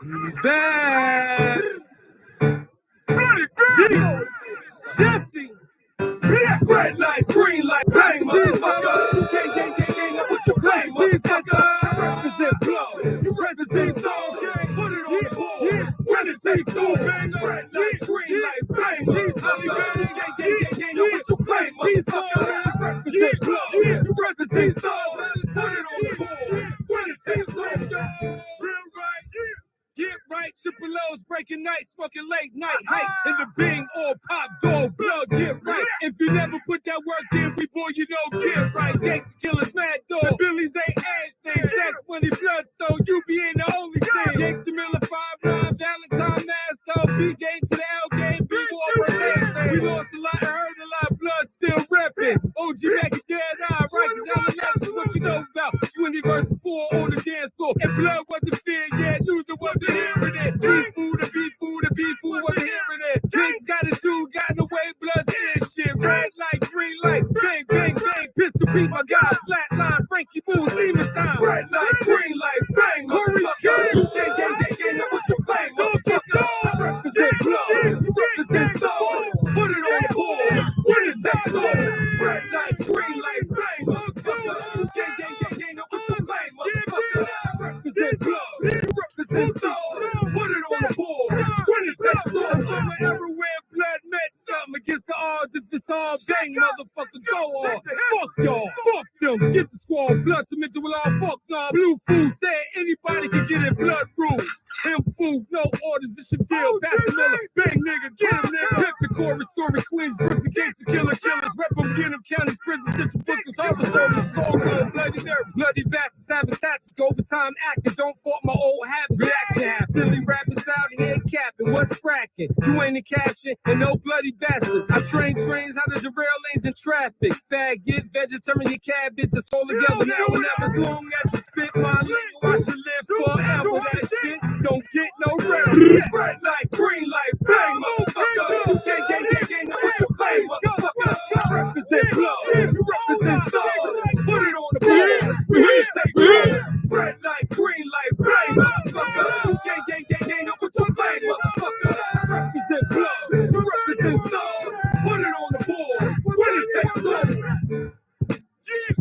He's back. Jesse. Red light, green light, bang, motherfucker. Gang, gang, gang, gang, now what you claim, motherfucker? Represent blood, you represent soul, gang. Put it on the board. When it takes soul, bang, red light, green light, bang, motherfucker. Gang, gang, gang, gang, now what you claim, motherfucker? Represent blood, you represent soul. Put it on the board. When it takes soul, gang. Real right. Get right, triple O's breaking night, smoking late night, hype in the Bing or pop dog bloods. Get right. If you never put that work in, we boy, you know, get right. Gangsta killers, mad dog. The Billies ain't everything. Sex, money, bloodstone, you be in the only thing. Gangsta Miller, 5'9", Valentine, Master, B game to the L game, B-War, everything. We lost a lot, heard a lot, blood still reppin'. OG back at dead eye, right? Cause I'm a legend, what you know about? 20 versus 4 on the dance floor. And blood wasn't fear yet, loser wasn't hearing it. Beef food, the beef food, the beef food wasn't hearing it. Pigs got it too, got in the way, blood's in shit. Red light, green light, bang, bang, bang. Pistol beat my guy, flatline, Frankie Moon, demon time. Red light, green light, bang, Corey King. Gang, gang, gang, gang, now what you claim, motherfucker? Represent blood, you represent soul. Put it on the board, when it takes soul. Red light, green light, bang, motherfucker. Gang, gang, gang, gang, now what you claim, motherfucker? Represent blood, you represent soul. Put it on the board, when it takes soul. Somewhere everywhere, blood met something against the odds. If it's all bang, motherfucker, go on. Fuck y'all, fuck them. Get the squad, blood submitted with all fuck y'all. Blue food said anybody can get in blood rules. Him food, no orders, it's your deal. Pastor Miller, bang nigga, get him nigga. Pippin, Corey, Story, Queens, Brooklyn, Gangsta killers, rep them, get him, counties, prisons, central bookers, harvest service, all good, bloody nerve. Bloody bastards, having tactics, overtime acting, don't fault my old habits, reaction habits. Silly rappers out here capping, what's cracking? You ain't a caption, and no bloody bastards. I train trains how to derail lanes in traffic. Faggot, vegetarian, your cabbage, it's all together now. Whenever as long as you spit my lingo, I should live forever. That shit don't get no rare. Red light, green light, bang, motherfucker. Gang, gang, gang, gang, now what you claim, motherfucker? Represent blood, you represent soul. Put it on the board, we here to take soul. Red light, green light, bang, motherfucker. Gang, gang, gang, gang, now what you claim, motherfucker? Represent blood, you represent soul. Put it on the board, we here to take soul. Yeah.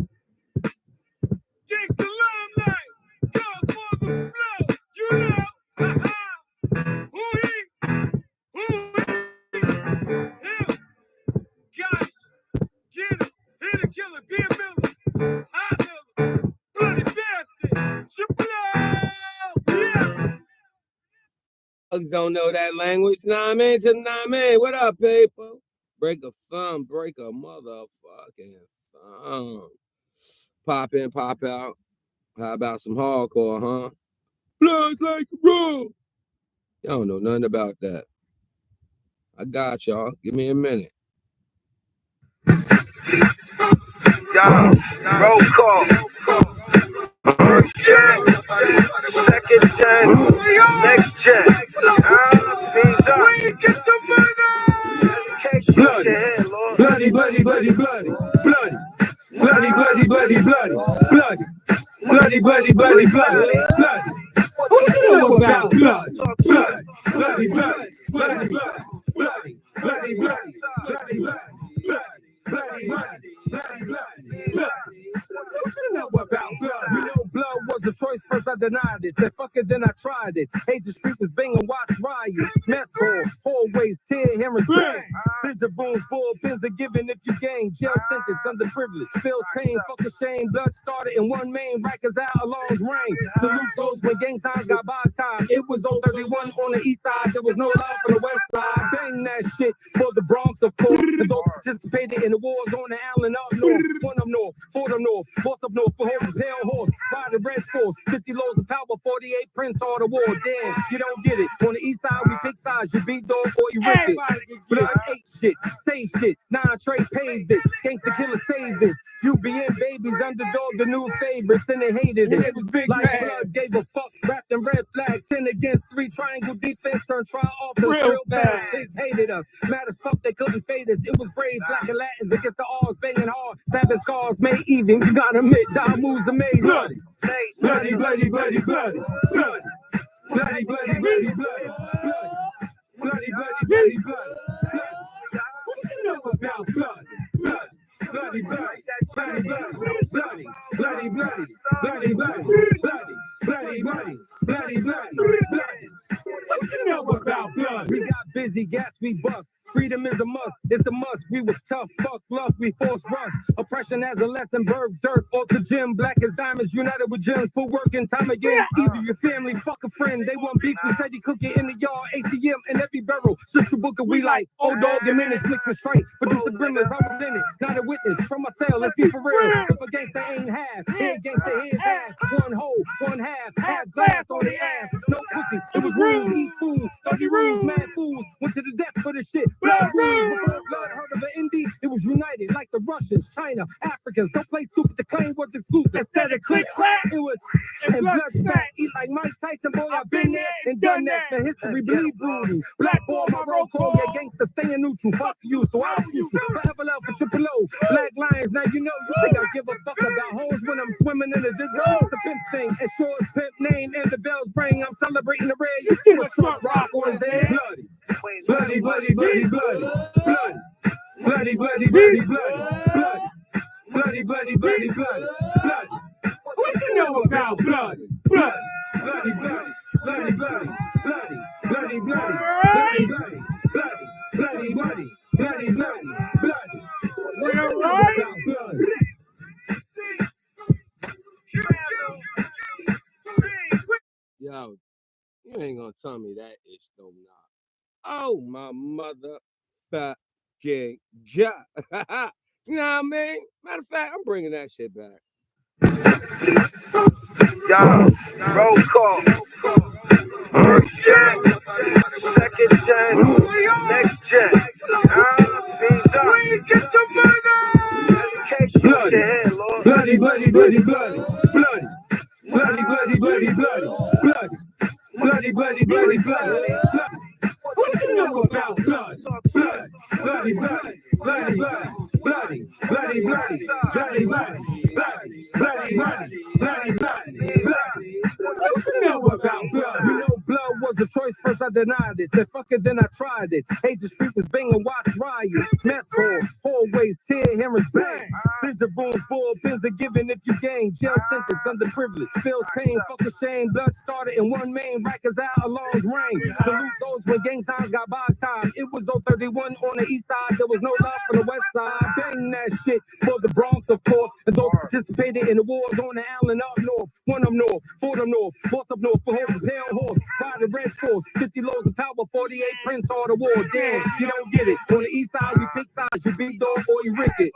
Gangsta Love Night, Godfather Flow, you know. Killer, be a Miller, high Miller, bloody bastard, triple yeah. Folks don't know that language, nah man, to nah man. What up, people? Break a thumb, break a motherfucking thumb. Pop in, pop out. How about some hardcore, huh? Blood like raw. Y'all don't know nothing about that. I got y'all. Give me a minute. Roll call. First gen, second gen, next gen. Peace up. Get the money. Bloody, bloody, bloody, bloody, bloody, bloody, bloody, bloody, bloody, bloody, bloody, bloody, bloody, bloody, bloody, bloody. What do you know about blood? Blood, bloody, bloody, bloody, bloody, bloody, bloody, bloody, bloody, bloody, bloody, bloody, bloody, bloody. What you know about blood? You know blood was a choice, first I denied it. Said fuck it, then I tried it. Hazel Street was banging, watch riot. Mess hall, hallways, tear, hammers, bang. Vision rooms, bullpens are given if you gain. Jail sentence, underprivileged. Feels pain, fuck a shame. Blood started in one main. Rikers out along rain. Salute those when gang signs got box time. It was 031 on the east side. There was no love on the west side. Bang that shit for the Bronx, of course. For those participated in the wars on the island up north. One up north, four up north, boss up north, for holding pale horse. Ride the red force, 50 loads of power, 48 prince all the war. Damn, you don't get it. On the east side, we pick sides. You beat dog or you rip it. Blood ate shit, say shit. Trey paved it. Gangsta killer saved it. UBN babies, underdog, the new favorites, and they hated it. It was big like man. Blood gave a fuck, wrapped in red flag. 10 against 3, triangle defense, turned try off. Real fast. Pigs hated us. Mad as fuck, they couldn't fade us. It was brave, black and Latins against the odds, banging hard. Stabbing scars, made even. You gotta admit, die moves are made. Bloody, bloody, bloody, bloody, bloody, bloody, bloody, bloody, bloody, bloody, bloody, bloody, bloody, bloody, bloody. What do you know about blood? Blood, bloody, bloody, bloody, bloody, bloody, bloody, bloody, bloody, bloody, bloody, bloody, bloody, bloody, bloody. What you know about blood? We got busy, gas we bust. Freedom is a must, it's a must. We was tough, fuck love, we force rust. Oppression as a lesson, birth, dirt, off the gym. Black as diamonds, united with gems. Full work and time again. Either your family, fuck a friend. They want beef, we said you cook it in the yard. ACM in every barrel. Sister Booker, we like old dog and minutes mixed with straight. Producer Grimmers, I was in it, not a witness. From my cell, let's be for real. If a gangster ain't half, head gangster, his ass. One hole, one half glass on the ass. No pussy, it was rules, eat food. 30 rules, mad fools. Went to the death for the shit. Blood rules, before blood heard of an indie. It was united like the Russians, China, Africans. Don't play stupid, the claim was exclusive. Instead of click clack, it was and blood spat. Eat like Mike Tyson, boy, I've been there and done that. The history bleed brutal. Black boy, my roll call, yeah, gangster staying neutral. Fuck you, so I'll shoot you. Forever love for Triple O. Black Lions, now you know you think I give a fuck about hoes when I'm swimming in the Disney. It's a pimp thing, and sure as pimp name and the bells ring. I'm celebrating the red. You see what Trump rock on his head? Bloody, bloody, bloody, bloody, bloody, bloody, bloody, bloody, bloody, bloody, bloody, bloody, bloody, bloody, bloody. What you know about blood? Blood, bloody, bloody, bloody, bloody, bloody, bloody, bloody, bloody, bloody, bloody, bloody, bloody, bloody, bloody. What you know about blood? Yo, you ain't gonna tell me that ish though now. Oh my motherfucking god. You know what I mean? Matter of fact, I'm bringing that shit back. Yo, roll call. First gen, second gen, next gen. We get the money. Bloody, bloody, bloody, bloody, bloody, bloody, bloody, bloody, bloody, bloody, bloody, bloody, bloody, bloody, bloody. What you know about blood? Blood, bloody, bloody, bloody, bloody, bloody, bloody, bloody, bloody, bloody, bloody, bloody, bloody, bloody, bloody. What you know about blood? You know blood was a choice, first I denied it. Said fuck it, then I tried it. Hazel Street was banging, watch riot. Mess hall, hallways, tear hammers, bang. Vision room, full pins are given if you gain. Jail sentence, underprivileged. Feels pain, fuck the shame. Blood started in one main, Rikers out, alarms rang. Salute those when gang signs got box time. It was 031 on the east side. There was no love for the west side. Bang that shit for the Bronx, of course. And those participated in the wars on the Allen up north. One up north, four up north, force up north, for home, pale horse. Ride the red force, 50 loads of power, 48 Prince all the war. Damn, you don't get it. On the east side, you pick sides, you big dog or you rick it.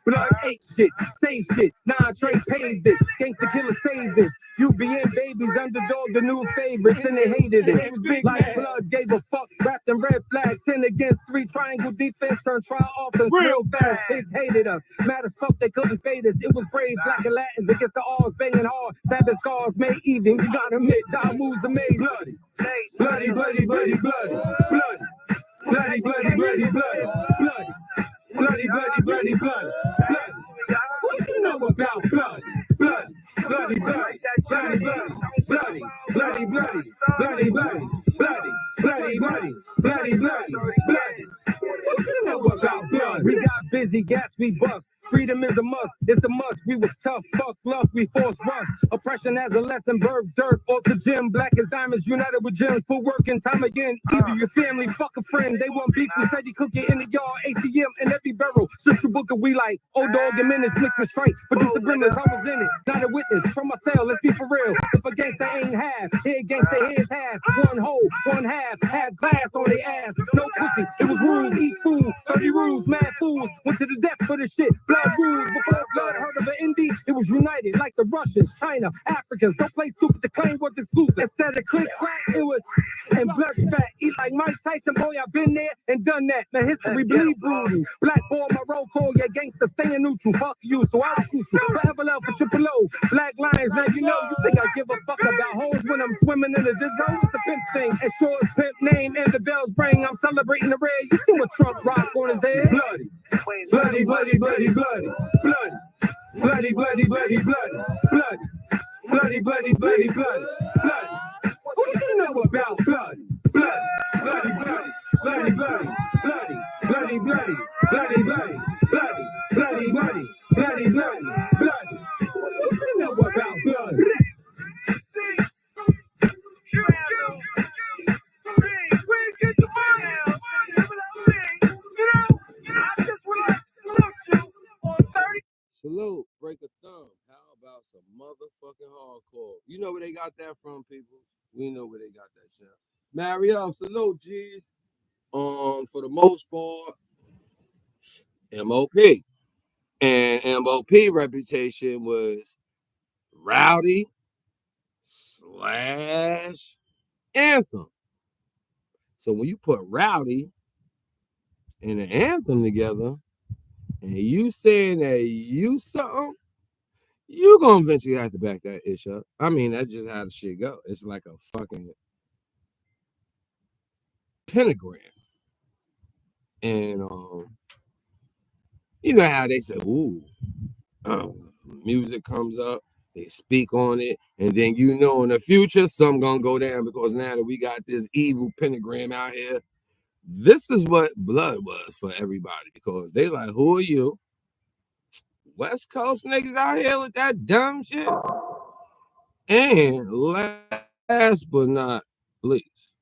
Blood ate shit, say shit, nah, Trey pays it. Gangsta killer saves it. UBN babies, underdog, the new favorites, and they hated it. It was big like blood, gave a fuck, wrapped in red flag, 10 against 3, triangle defense, turned trial offense, real fast. Pigs hated us, mad as fuck, they couldn't fade us. It was brave, black and Latins against the R's, banging hard, stabbing scars, made even. You gotta admit, die moves are made. Bloody, bloody, bloody, bloody, bloody, bloody, bloody, bloody, bloody, bloody, bloody. Bloody, bloody, bloody, bloody, bloody. What you know about blood? Blood, bloody, bloody, bloody, bloody, bloody, bloody, bloody, bloody, bloody, bloody, bloody, bloody, bloody, bloody, bloody. What you know about blood? We got busy, gas we bust. Freedom is a must, it's a must. We was tough, fuck love, we force rust. Oppression as a lesson, birth, dirt, off the gym. Black as diamonds, united with gems. Full work and time again. Either your family, fuck a friend. They want beef, we said you cook it in the yard. ACM in every barrel. Sister Booker, we like old dog and minutes mixed with straight. Producer Grimmers, I was in it, not a witness. From my cell, let's be for real. If a gangster ain't half, head gangster, his half. One hole, one half glass on the ass. No pussy, it was rules, eat food. 30 rules, mad fools. Went to the death for the shit. Blood rules, before blood heard of an indie. It was united like the Russians, China, Africans. Don't play stupid, the claim was exclusive. Instead of click clack, it was and blood fat. Eat like Mike Tyson, boy, I've been there and done that. The history bleed brutal. Black boy, my roll call, yeah, gangster staying neutral. Fuck you, so I'll shoot you. Forever love for Triple O. Black Lions, now you know you think I give a fuck about hoes when I'm swimming in the Disney. It's a pimp thing, and sure as pimp name and the bells ring. I'm celebrating the red. You see what Trump rock on his head? Bloody, bloody, bloody, bloody, bloody, bloody, bloody, bloody, bloody, bloody, bloody, bloody, bloody, bloody, bloody, bloody. What do you know about bloody, bloody, bloody, bloody, bloody, bloody, bloody, bloody, bloody, bloody, bloody, bloody, bloody, bloody, bloody, bloody, bloody. What do you know about bloody? Salute, break a thumb. How about some motherfucking hardcore? You know where they got that from, people? We know where they got that shit. Mario, salute, G's. For the most part, MOP. And MOP reputation was rowdy / anthem. So when you put rowdy and an anthem together, and you saying that you something, you gonna eventually have to back that ish up. I mean, that's just how the shit go. It's like a fucking pentagram. And you know how they say, ooh, music comes up, they speak on it, and then you know in the future something gonna go down because now that we got this evil pentagram out here, this is what blood was for everybody because they like, who are you? West Coast niggas out here with that dumb shit. And last but not least,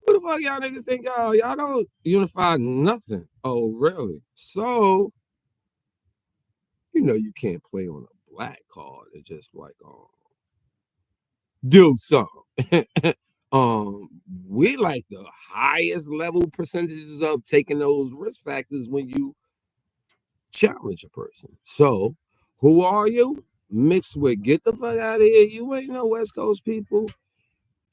who the fuck y'all niggas think y'all? Y'all don't unify nothing. Oh, really? So, you know you can't play on a black card and just like do something. We like the highest level percentages of taking those risk factors when you challenge a person. So, who are you? Mixed with get the fuck out of here. You ain't no West Coast people.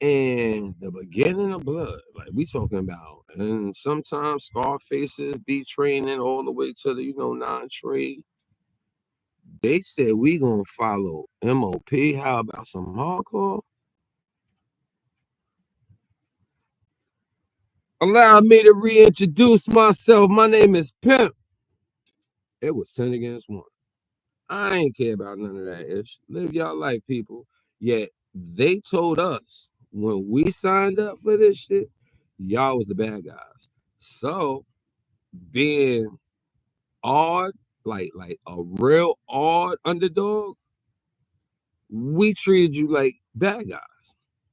And the beginning of blood, like we talking about, and sometimes Scarfaces be training all the way to the non-trade. They said we gonna follow MOP. How about some hardcore? Allow me to reintroduce myself. My name is Pimp. It was 10 against 1. I ain't care about none of that ish. Live y'all life, people. Yet they told us when we signed up for this shit, y'all was the bad guys. So being odd, like a real odd underdog, we treated you like bad guys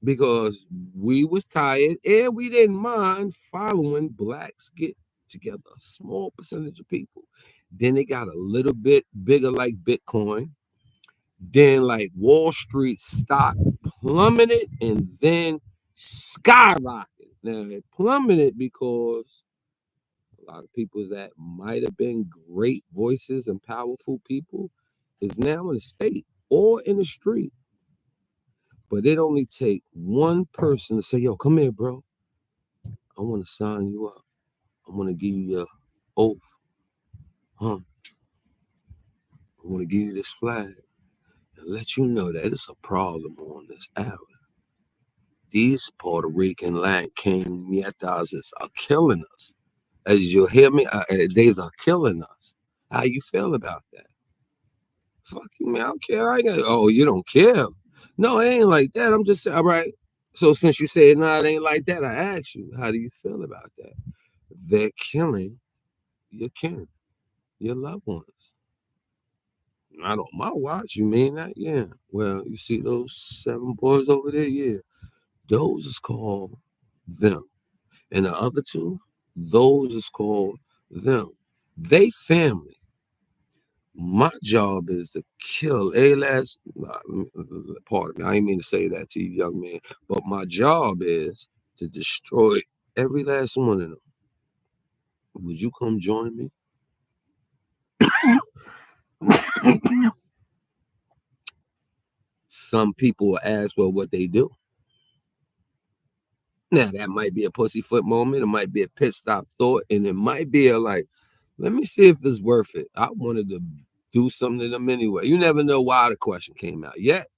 because we was tired and we didn't mind following blacks get together, a small percentage of people. Then it got a little bit bigger like Bitcoin. Then like Wall Street stock plummeted and then skyrocketed. Now it plummeted because a lot of people that might have been great voices and powerful people is now in the state or in the street. But it only take one person to say, yo, come here, bro. I want to sign you up. I want to give you your oath. I want to give you this flag and let you know that it's a problem on this island. These Puerto Rican land king nietas are killing us. As you hear me, they are killing us. How you feel about that? Fuck you, man. I don't care. I ain't got, oh, you don't care. No, it ain't like that. I'm just saying, all right. So since you said, nah, it ain't like that, I ask you, how do you feel about that? They're killing your kin, your loved ones. Not on my watch, you mean that? Yeah. Well, you see those 7 boys over there? Yeah. Those is called them. And the other 2, those is called them. They family. My job is to kill a last part of me. I ain't mean to say that to you, young man, but my job is to destroy every last one of them. Would you come join me? Some people will ask, well, what they do. Now, that might be a pussyfoot moment. It might be a pit stop thought. And it might be a like, let me see if it's worth it. I wanted to do something to them anyway. You never know why the question came out. Yet,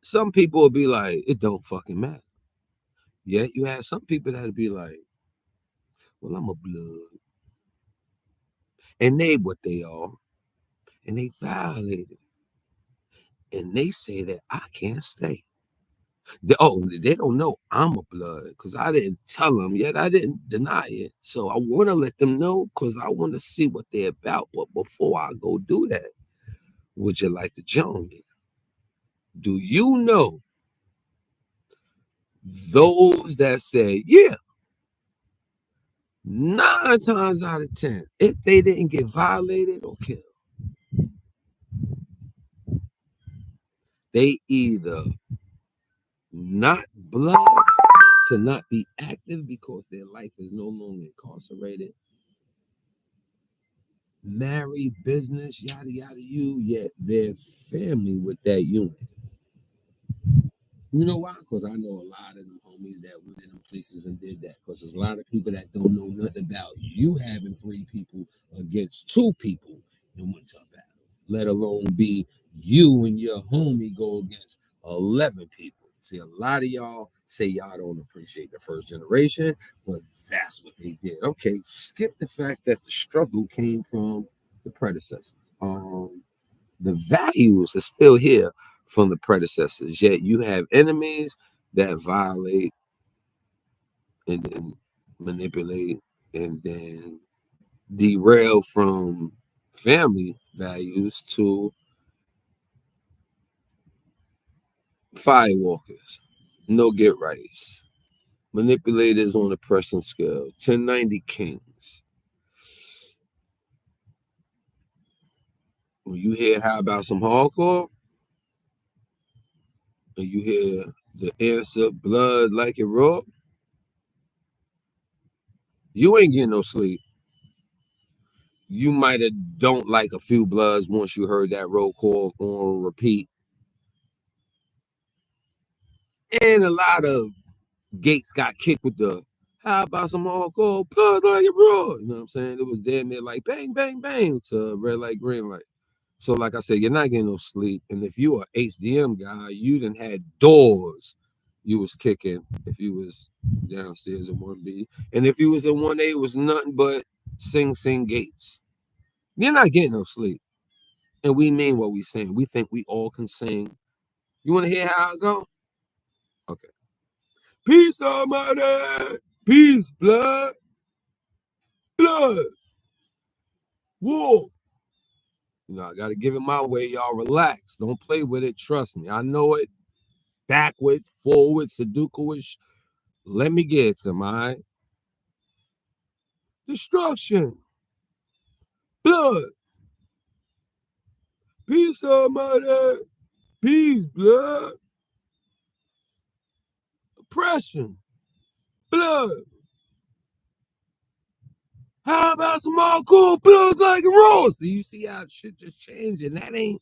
some people will be like, it don't fucking matter. Yet, you have some people that'll be like, well, I'm a blood. And they what they are. And they violated. and they say that I can't stay. They don't know I'm a blood because I didn't tell them yet. I didn't deny it. So I want to let them know because I want to see what they're about. But before I go do that, would you like to join me? Do you know those that say, yeah, 9 times out of 10, if they didn't get violated or killed, they either not blood to not be active because their life is no longer incarcerated, marry, business, yada yada yet their family with that unit. You know why? Because I know a lot of them homies that went in them places and did that. Because there's a lot of people that don't know nothing about you having 3 people against 2 people and went to a battle, let alone be you and your homie go against 11 people. See, a lot of y'all say y'all don't appreciate the first generation, but that's what they did. Okay, skip the fact that the struggle came from the predecessors. The values are still here from the predecessors, yet you have enemies that violate and then manipulate and then derail from family values to firewalkers, no get rights, manipulators on the pressing scale, 1090 kings. When you hear how about some hardcore, and you hear the answer blood like it raw, you ain't getting no sleep. You might have don't like a few bloods once you heard that roll call on repeat. And a lot of gates got kicked with the how about some hardcore blood like it raw? You know what I'm saying? It was damn near like bang, bang, bang to red light, green light. So, like I said, you're not getting no sleep. And if you are HDM guy, you done had doors you was kicking if you was downstairs in 1B. And if you was in 1A, it was nothing but sing gates. You're not getting no sleep. And we mean what we saying. We think we all can sing. You want to hear how it go? Okay. Peace, Almighty. Peace, blood. Blood. War. You know, I got to give it my way. Y'all relax. Don't play with it. Trust me. I know it. Backward, forward, Sudoku-ish. Let me get some, all right? Destruction. Blood. Peace, Almighty. Peace, blood. Oppression. Blood. How about some more cool bloods like a rose? So you see how shit just changed, and that ain't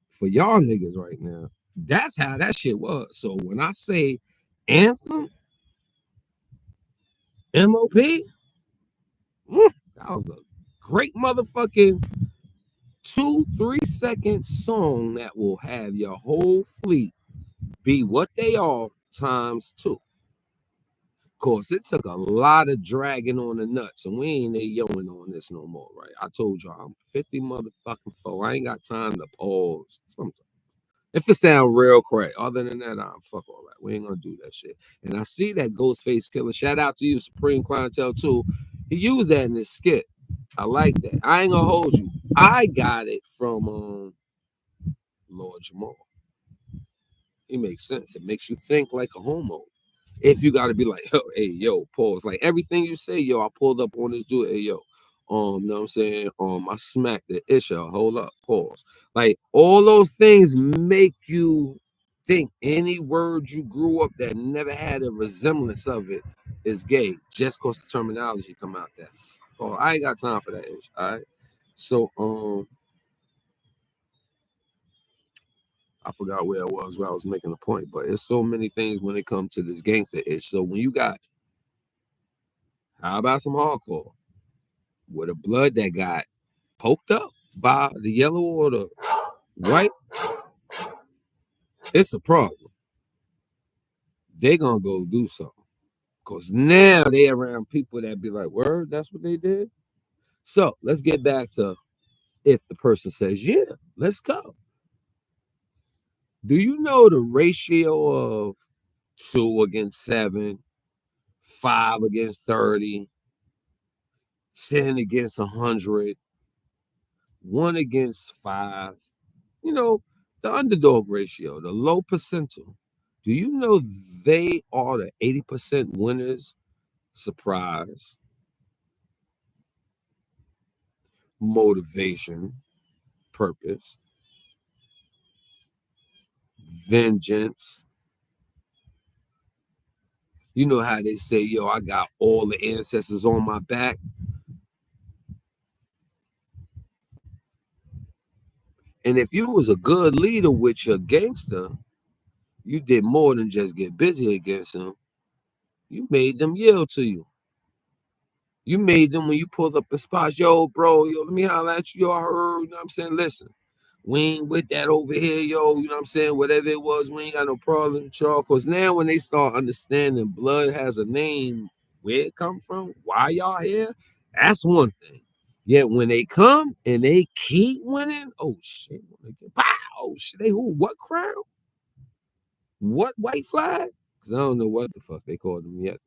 for y'all niggas right now. That's how that shit was. So when I say Anthem, MOP, that was a great motherfucking 2-3 second song that will have your whole fleet be what they are times 2. Of course, it took a lot of dragging on the nuts, and we ain't yoing on this no more, right? I told y'all I'm 50 motherfucking 4. I ain't got time to pause sometimes. If it sound real crack, other than that, fuck all that. We ain't gonna do that shit. And I see that Ghostface Killer. Shout out to you, Supreme Clientele too. He used that in his skit. I like that. I ain't gonna hold you. I got it from Lord Jamal. He makes sense. It makes you think like a homo. If you gotta be like, oh, hey, yo, pause. Like everything you say, yo, I pulled up on this dude. Hey, yo, know what I'm saying? I smacked the Isha. Hold up, pause. Like all those things make you think any word you grew up that never had a resemblance of it is gay, just because the terminology come out that. Oh, I ain't got time for that ish. All right. So I forgot where I was making a point, but it's so many things when it comes to this gangster ish. So when you got how about some hardcore with a blood that got poked up by the yellow or the white, it's a problem. They gonna go do something. Cause now they around people that be like, word, that's what they did. So let's get back to if the person says, yeah, let's go. Do you know the ratio of 2 against 7, 5 against 30, 10 against 100, 1 against 5? You know, the underdog ratio, the low percentile. Do you know they are the 80% winners? Surprise, motivation, purpose, vengeance. You know how they say, yo, I got all the ancestors on my back. And if you was a good leader with your gangster, you did more than just get busy against them. You made them yield to you. You made them when you pulled up the spots, yo, bro, yo, let me holler at you, yo, I heard, you know what I'm saying? Listen, we ain't with that over here, yo, you know what I'm saying? Whatever it was, we ain't got no problem with y'all. Because now when they start understanding blood has a name, where it come from, why y'all here, that's one thing. Yet when they come and they keep winning, oh shit, pow, oh shit, they who, what crown? What white flag? Because I don't know what the fuck they called them yet.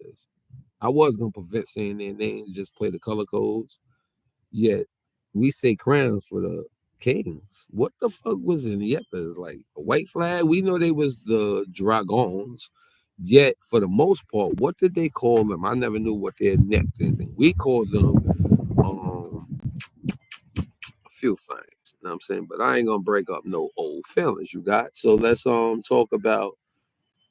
I was gonna prevent saying their names, just play the color codes. Yet we say crowns for the kings. What the fuck was in Yethers? Like a white flag? We know they was the dragons. Yet for the most part, what did they call them? I never knew what their neck thing. We called them a few things. You know what I'm saying? But I ain't gonna break up no old feelings you got. So let's talk about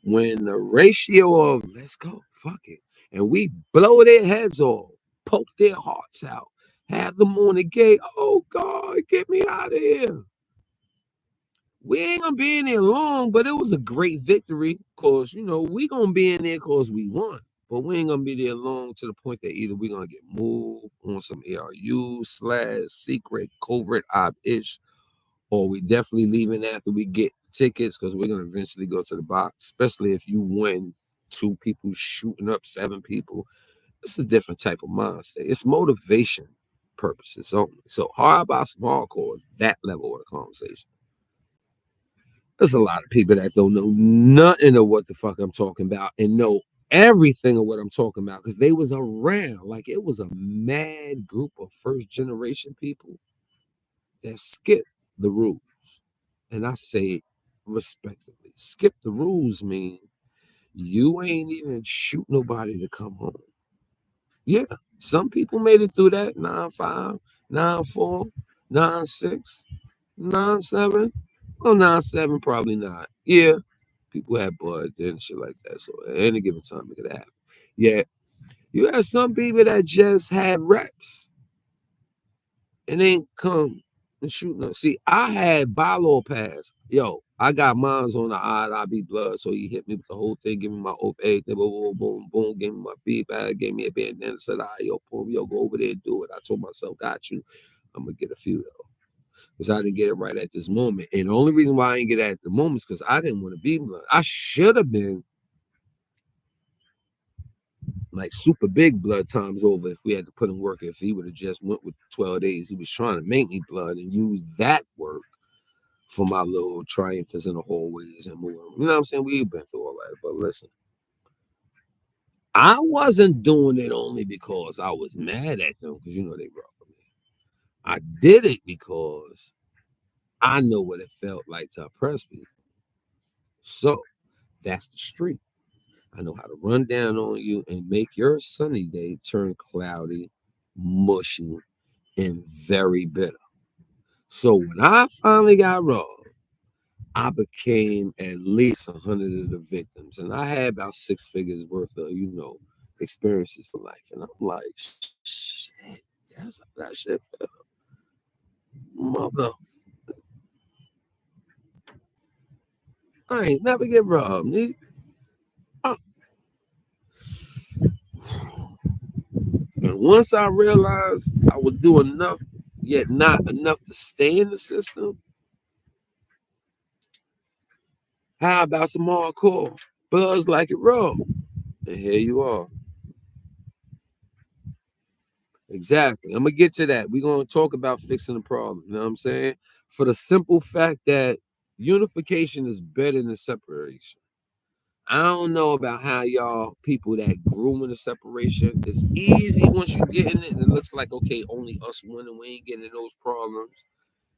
when the ratio of let's go, fuck it, and we blow their heads off, poke their hearts out, have them on the gate. Oh God, get me out of here. We ain't gonna be in there long, but it was a great victory. Cause you know we gonna be in there cause we won. But we ain't gonna be there long to the point that either we gonna get moved on some ARU / secret covert op-ish, or we definitely leaving after we get tickets because we're gonna eventually go to the box, especially if you win 2 people shooting up 7 people. It's a different type of mindset. It's motivation purposes only. So how about some hardcore that level of the conversation? There's a lot of people that don't know nothing of what the fuck I'm talking about and know everything of what I'm talking about because they was around. Like it was a mad group of first generation people that skipped the rules. And I say respectively, skip the rules mean you ain't even shoot nobody to come home. Yeah, some people made it through that 9-5, 9-4, 9-6, 9-7. Well, 9-7 probably not. Yeah, people had blood and shit like that. So at any given time it could happen. Yeah, you have some people that just had reps and ain't come and shoot no. See, I had bylaw pass. Yo, I got mines on the odd. I be blood. So he hit me with the whole thing, give me my oath, everything, boom, boom, boom, boom, gave me my beat bag, gave me a bandana, said, all right, yo, boom, yo, go over there and do it. I told myself, got you. I'm gonna get a few though. Because I didn't get it right at this moment. And the only reason why I didn't get it at the moment is because I didn't want to be blood. I should have been like super big blood times over if we had to put in work. If he would have just went with 12 days, he was trying to make me blood and use that work for my little triumphs in the hallways and moving. You know what I'm saying? We've been through all that. But listen, I wasn't doing it only because I was mad at them because you know they robbed me. I did it because I know what it felt like to oppress people. So that's the street. I know how to run down on you and make your sunny day turn cloudy, mushy, and very bitter. So when I finally got robbed, I became at least 100 of the victims, and I had about 6 figures worth of, experiences in life. And I'm like, shit, that's how that shit felt. Mother, I ain't never get robbed. Uh, And once I realized I would do enough, yet not enough to stay in the system, how about some hardcore? Buzz like it raw. And here you are. Exactly. I'm going to get to that. We're going to talk about fixing the problem. You know what I'm saying? For the simple fact that Unification is better than separation. I don't know about how y'all people that grew in the separation. It's easy once you get in it, and it looks like okay, only us winning. We ain't getting in those problems.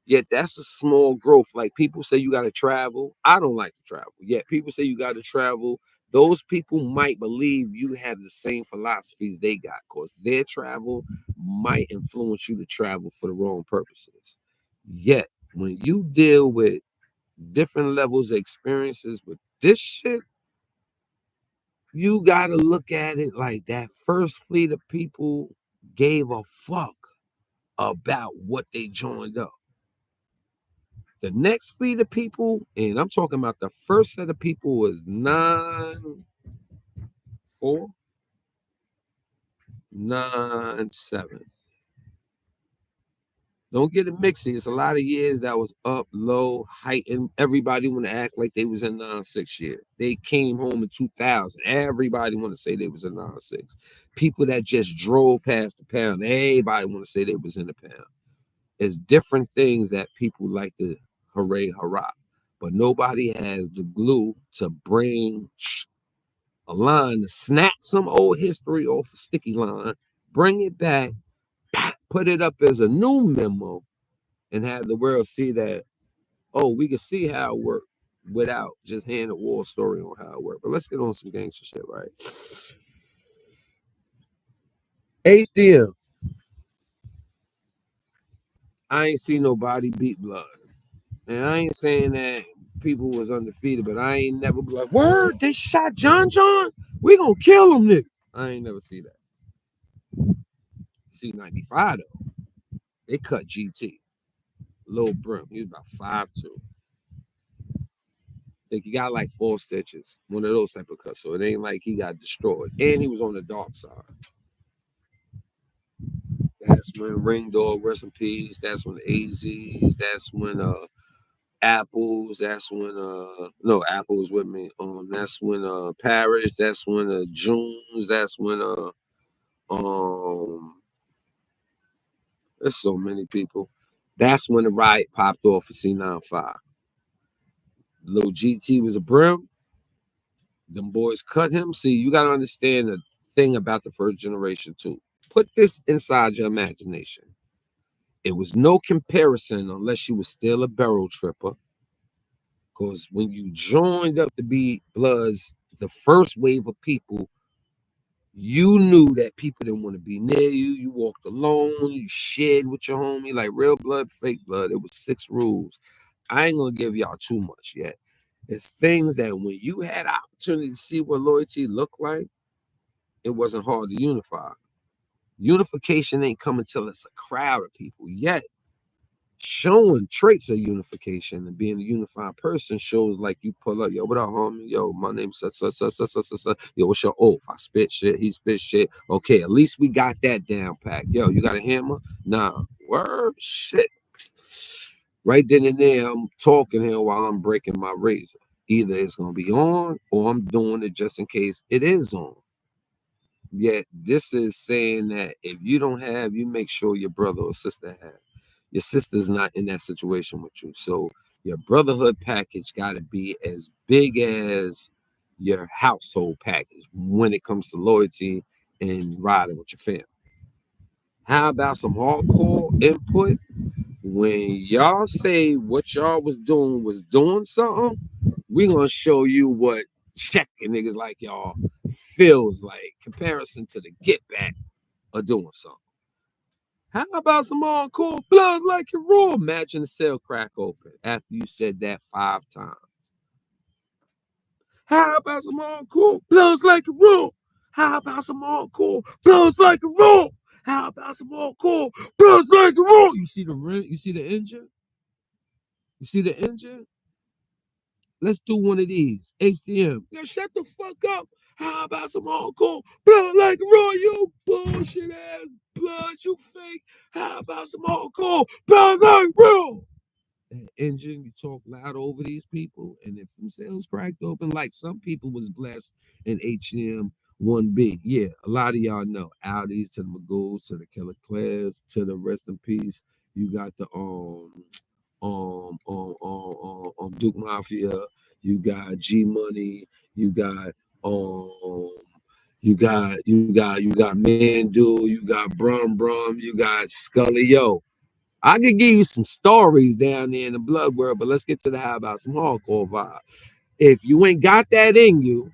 Yet that's a small growth. Like people say you got to travel. I don't like to travel. Yet people say you got to travel. Those people might believe you have the same philosophies they got because their travel might influence you to travel for the wrong purposes. Yet when you deal with different levels of experiences with this shit, you got to look at it like that first fleet of people gave a fuck about what they joined up. The next fleet of people, and I'm talking about the first set of people, was 9-4, 9-7. Don't get it mixy. It's a lot of years that was up, low, height, and everybody want to act like they was in 9-6 year. They came home in 2000. Everybody want to say they was in 9-6. People that just drove past the pound, everybody want to say they was in the pound. It's different things that people like to hooray, hurrah. But nobody has the glue to bring a line to snap some old history off a sticky line, bring it back, put it up as a new memo, and have the world see that, oh, we can see how it worked without just hearing a war story on how it worked. But let's get on some gangster shit, right? HDM. I ain't see nobody beat blood. And I ain't saying that people was undefeated, but I ain't never be like, word, they shot John. We gonna kill him, nigga. I ain't never see that. C95 though. They cut GT. Lil Brim. He was about 5'2". I think he got like 4 stitches. One of those type of cuts. So it ain't like he got destroyed. And he was on the dark side. That's when Ring Dog, rest in peace. That's when AZs. That's when Apples. That's when no, Apples with me. That's when Parrish. That's when Junes. That's when there's so many people. That's when the riot popped off for C95. Lil GT was a Brim. Them boys cut him. See, you got to understand the thing about the first generation too. Put this inside your imagination. It was no comparison unless you were still a barrel tripper. Because when you joined up to be Bloods, the first wave of people, you knew that people didn't want to be near you. You walked alone. You shared with your homie. Like real blood, fake blood. It was 6 rules. I ain't going to give y'all too much yet. It's things that when you had opportunity to see what loyalty looked like, it wasn't hard to unify. Unification ain't coming till it's a crowd of people. Yet, showing traits of unification and being a unified person shows like you pull up, yo, what up, homie? Yo, my name's such. Yo, what's your oath? I spit shit, he spit shit. Okay, at least we got that down packed. Yo, you got a hammer? Nah, word, shit. Right then and there, I'm talking here while I'm breaking my razor. Either it's gonna be on or I'm doing it just in case it is on. Yet this is saying that if you don't have, you make sure your brother or sister have. Your sister's not in that situation with you. So your brotherhood package got to be as big as your household package when it comes to loyalty and riding with your family. How about some hardcore input? When y'all say what y'all was doing something, we gonna show you what checking niggas like y'all feels like comparison to the get back of doing something. How about some hardcore Bloods like it raw? Imagine the cell crack open after you said that 5 times. How about some hardcore Bloods like it raw? How about some hardcore Bloods like it raw? How about some hardcore Bloods like it raw? You see the rim? You see the engine? You see the engine? Let's do one of these. HDM. Now shut the fuck up. How about some hardcore Blood like it raw? You bullshit ass blood, you fake. How about some hardcore Bloods like it raw? That engine, you talk loud over these people, and if themselves cracked open, like some people was blessed in HM 1B. Yeah, a lot of y'all know. Audis to the Magools, to the Killer Clares, to the rest in peace. You got the Duke Mafia, you got G Money, you got you got Mandu, you got Brum, you got Scully. Yo, I could give you some stories down there in the blood world, but let's get to the how about some hardcore vibe. If you ain't got that in you,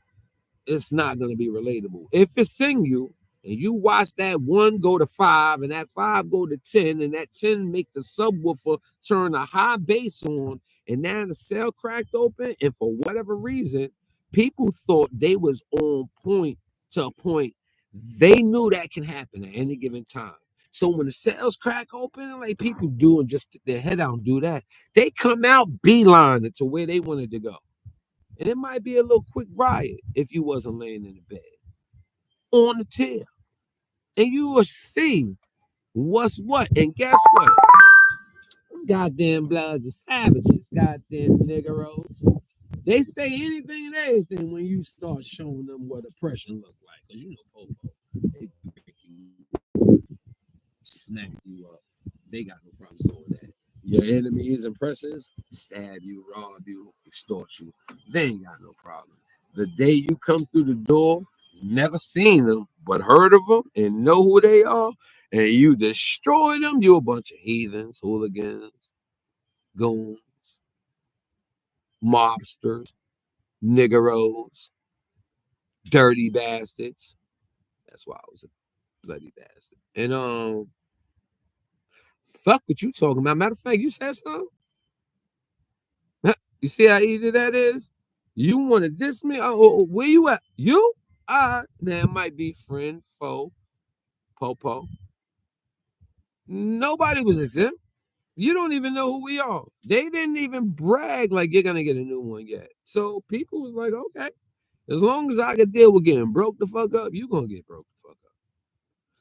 it's not going to be relatable. If it's in you and you watch that one go to 5 and that 5 go to 10 and that 10 make the subwoofer turn a high bass on and now the cell cracked open and for whatever reason, people thought they was on point to a point they knew that can happen at any given time. So when the cells crack open, like people do and just stick their head out and do that, they come out beeline to where they wanted to go. And it might be a little quick riot if you wasn't laying in the bed on the tail. And you will see what's what. And guess what? Goddamn bloods are savages. Goddamn niggeros. They say anything and everything when you start showing them what oppression look like. Because you know Popo. They break you, smack you up. They got no problems doing that. Your enemies and pressers stab you, rob you, extort you. They ain't got no problem. The day you come through the door, never seen them, but heard of them and know who they are, and you destroy them, you a bunch of heathens, hooligans, goons, mobsters, niggeros, dirty bastards. That's why I was a bloody bastard. And fuck what you talking about. Matter of fact, you said something. You see how easy that is? You want to diss me? Oh, where you at? You? That might be friend, foe, popo. Nobody was exempt. You don't even know who we are. They didn't even brag like you're gonna get a new one yet. So people was like, okay, as long as I can deal with getting broke the fuck up, you gonna get broke the fuck up.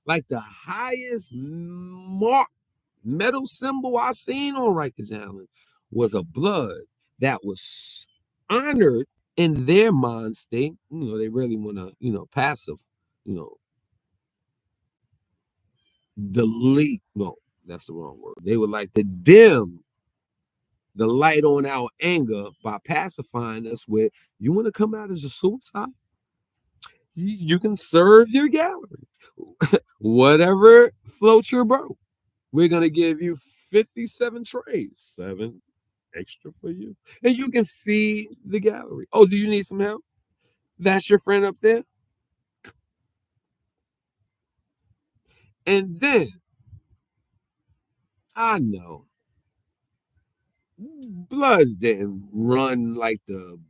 Like the highest mark metal symbol I seen on Rikers Island was a blood that was honored in their mind state. You know, they really want to, passive, you know, delete. No, that's the wrong word. They would like to dim the light on our anger by pacifying us with, you want to come out as a suicide? You can serve your gallery. Whatever floats your boat. We're going to give you 57 trays, 7 extra for you. And you can feed the gallery. Oh, do you need some help? That's your friend up there. And then, I know, Bloods didn't run like the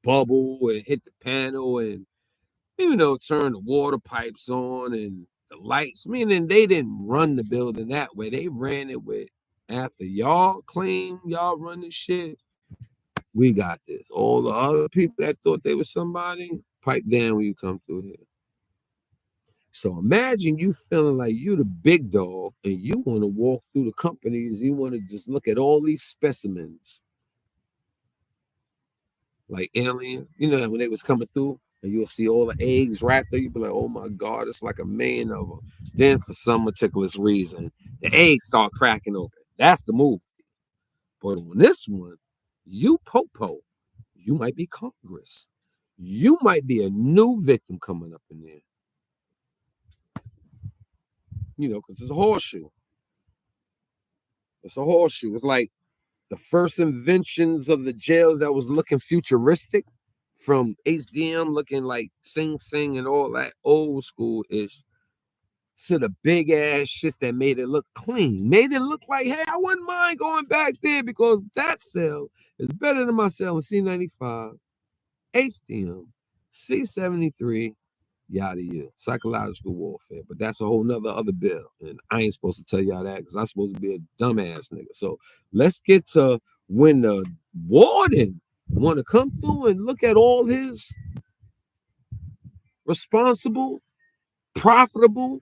bubble and hit the panel and, turn the water pipes on and the lights, meaning they didn't run the building that way. They ran it with, after y'all claim y'all run this shit, we got this. All the other people that thought they was somebody, pipe down when you come through here. So imagine you feeling like you the big dog and you want to walk through the companies, you want to just look at all these specimens. Like aliens, when they was coming through and you'll see all the eggs wrapped there, you'll be like, oh my God, it's like a million of them. Then for some meticulous reason, the eggs start cracking open. That's the movie. But on this one, you Popo, you might be Congress. You might be a new victim coming up in there. Because it's a horseshoe. It's a horseshoe. It's like the first inventions of the jails that was looking futuristic, from HDM looking like Sing Sing and all that old school ish, to the big ass shits that made it look clean, made it look like, hey, I wouldn't mind going back there because that cell is better than my cell in C95, HDM, C73, yada yada, psychological warfare. But that's a whole nother other bill, and I ain't supposed to tell y'all that because I'm supposed to be a dumbass nigga. So let's get to when the warden want to come through and look at all his responsible, profitable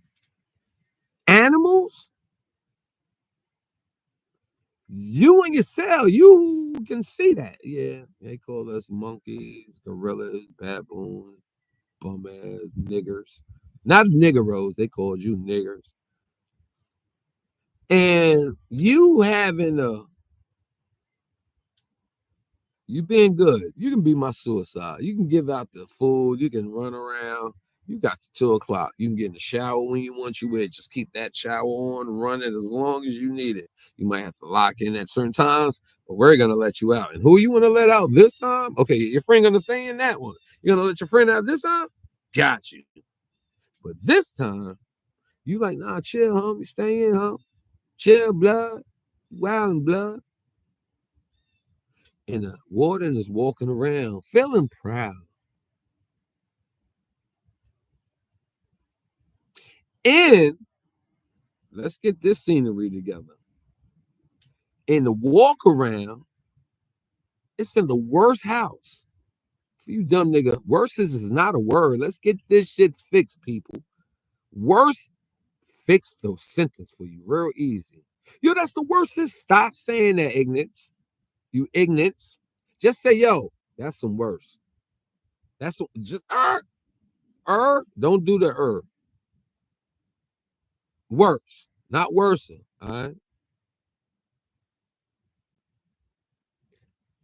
animals. You and your cell, you can see that. Yeah, they call us monkeys, gorillas, baboons, bum ass niggers. Not niggeros, they called you niggers. And you having a You being good. You can be my suicide. You can give out the food. You can run around. You got to 2 o'clock. You can get in the shower when you want. You in. Just keep that shower on. Run it as long as you need it. You might have to lock in at certain times, but we're gonna let you out. And who you want to let out this time? Okay, your friend gonna stay in that one. You're gonna let your friend out this time? Got you. But this time, you like, nah, chill, homie. Stay in, homie. Chill, blood. Wild and blood. And the warden is walking around feeling proud. And let's get this scenery together. In the walk around, it's in the worst house. For you dumb nigga, worst is not a word. Let's get this shit fixed, people. Worst, fix those sentence for you real easy. Yo, that's the worst. Stop saying that, ignorance. You ignorance. Just say, yo, that's some worse. That's just don't do the worse, not worse. All right.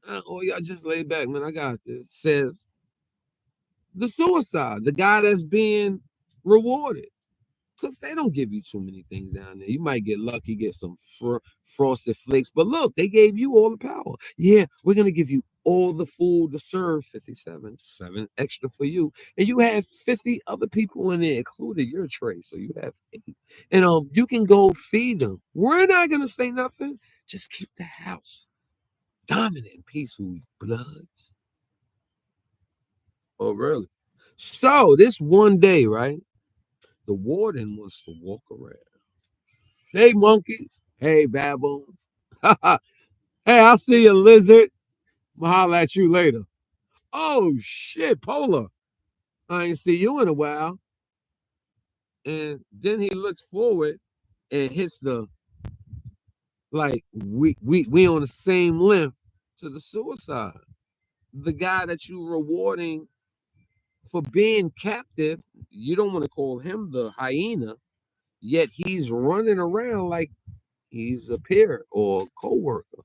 Oh, y'all just lay back, man. I got this. Says the suicide, the guy that's being rewarded. Because they don't give you too many things down there. You might get lucky, get some frosted flakes. But look, they gave you all the power. Yeah, we're going to give you all the food to serve 57, 7 extra for you. And you have 50 other people in there, including your tray. So you have 8. And you can go feed them. We're not going to say nothing. Just keep the house dominant and peaceful, bloods. Oh, really? So this one day, right? The warden wants to walk around. Hey, monkeys. Hey, baboons. Hey, I'll see you, lizard. I'm gonna holler at you later. Oh, shit, Polar. I ain't see you in a while. And then he looks forward and hits the, like, we on the same length to the suicide. The guy that you rewarding for being captive, you don't want to call him the hyena, yet he's running around like he's a peer or co-worker.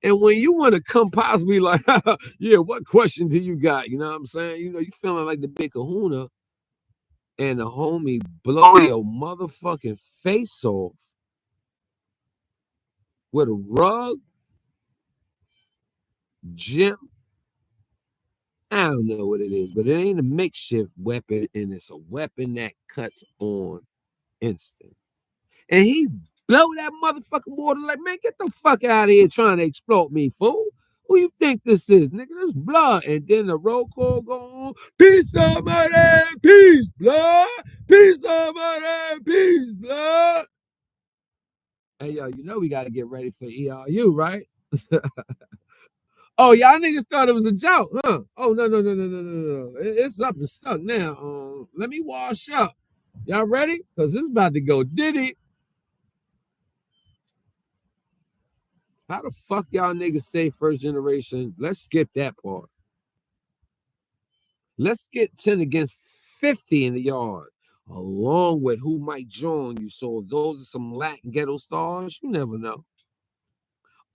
And when you want to come possibly like, yeah, what question do you got? You know what I'm saying? You know, you feeling like the big kahuna and the homie blow your motherfucking face off with a rug, gym. I don't know what it is, but it ain't a makeshift weapon, and it's a weapon that cuts on instant. And he blow that motherfucking water like, man, get the fuck out of here trying to exploit me, fool. Who you think this is, nigga? This blood. And then the roll call go on. Peace, somebody, peace, blood. Peace, somebody, peace, blood. Hey, yo, you know we got to get ready for ERU, right? Oh, y'all niggas thought it was a joke, huh? Oh, no. It's up and stuck now. Let me wash up. Y'all ready? Because this is about to go diddy. How the fuck y'all niggas say first generation? Let's skip that part. Let's get 10 against 50 in the yard, along with who might join you. So if those are some Latin ghetto stars, you never know.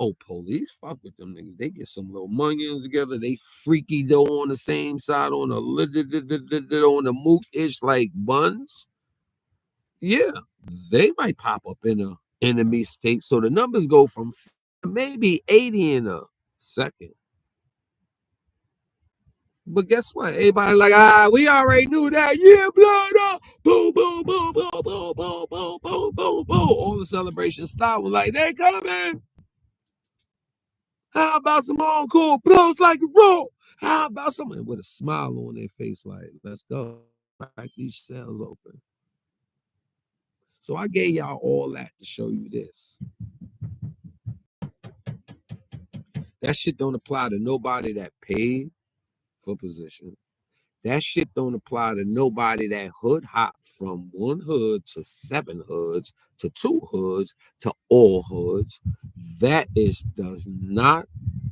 Oh, police, fuck with them niggas. They get some little munions together. They freaky though on the same side on the mook-ish like buns. Yeah, they might pop up in a enemy state. So the numbers go from maybe 80 in a second. But guess what? Everybody like, we already knew that. Yeah, blood up. Boom, boom, boom, boom, boom, boom, boom, boom, boom, boom. All the celebrations start with like, they coming. How about some encore? Blows like a roll. How about someone with a smile on their face like, let's go. Crack these cells open. So I gave y'all all that to show you this. That shit don't apply to nobody that paid for position. That shit don't apply to nobody that hood hop from one hood to 7 hoods to 2 hoods to all hoods. That does not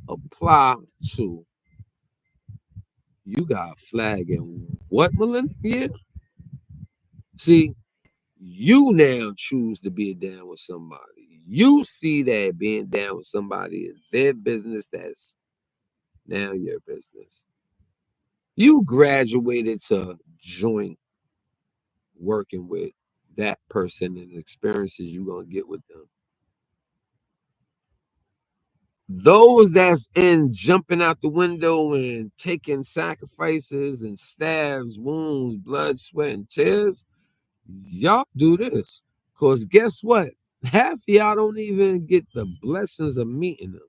apply to you got flag in what millennium year? See, you now choose to be down with somebody. You see that being down with somebody is their business. That's Now your business. You graduated to joint working with that person and the experiences you're gonna get with them. Those that's in jumping out the window and taking sacrifices and stabs, wounds, blood, sweat, and tears, y'all do this. Cause guess what? Half of y'all don't even get the blessings of meeting them.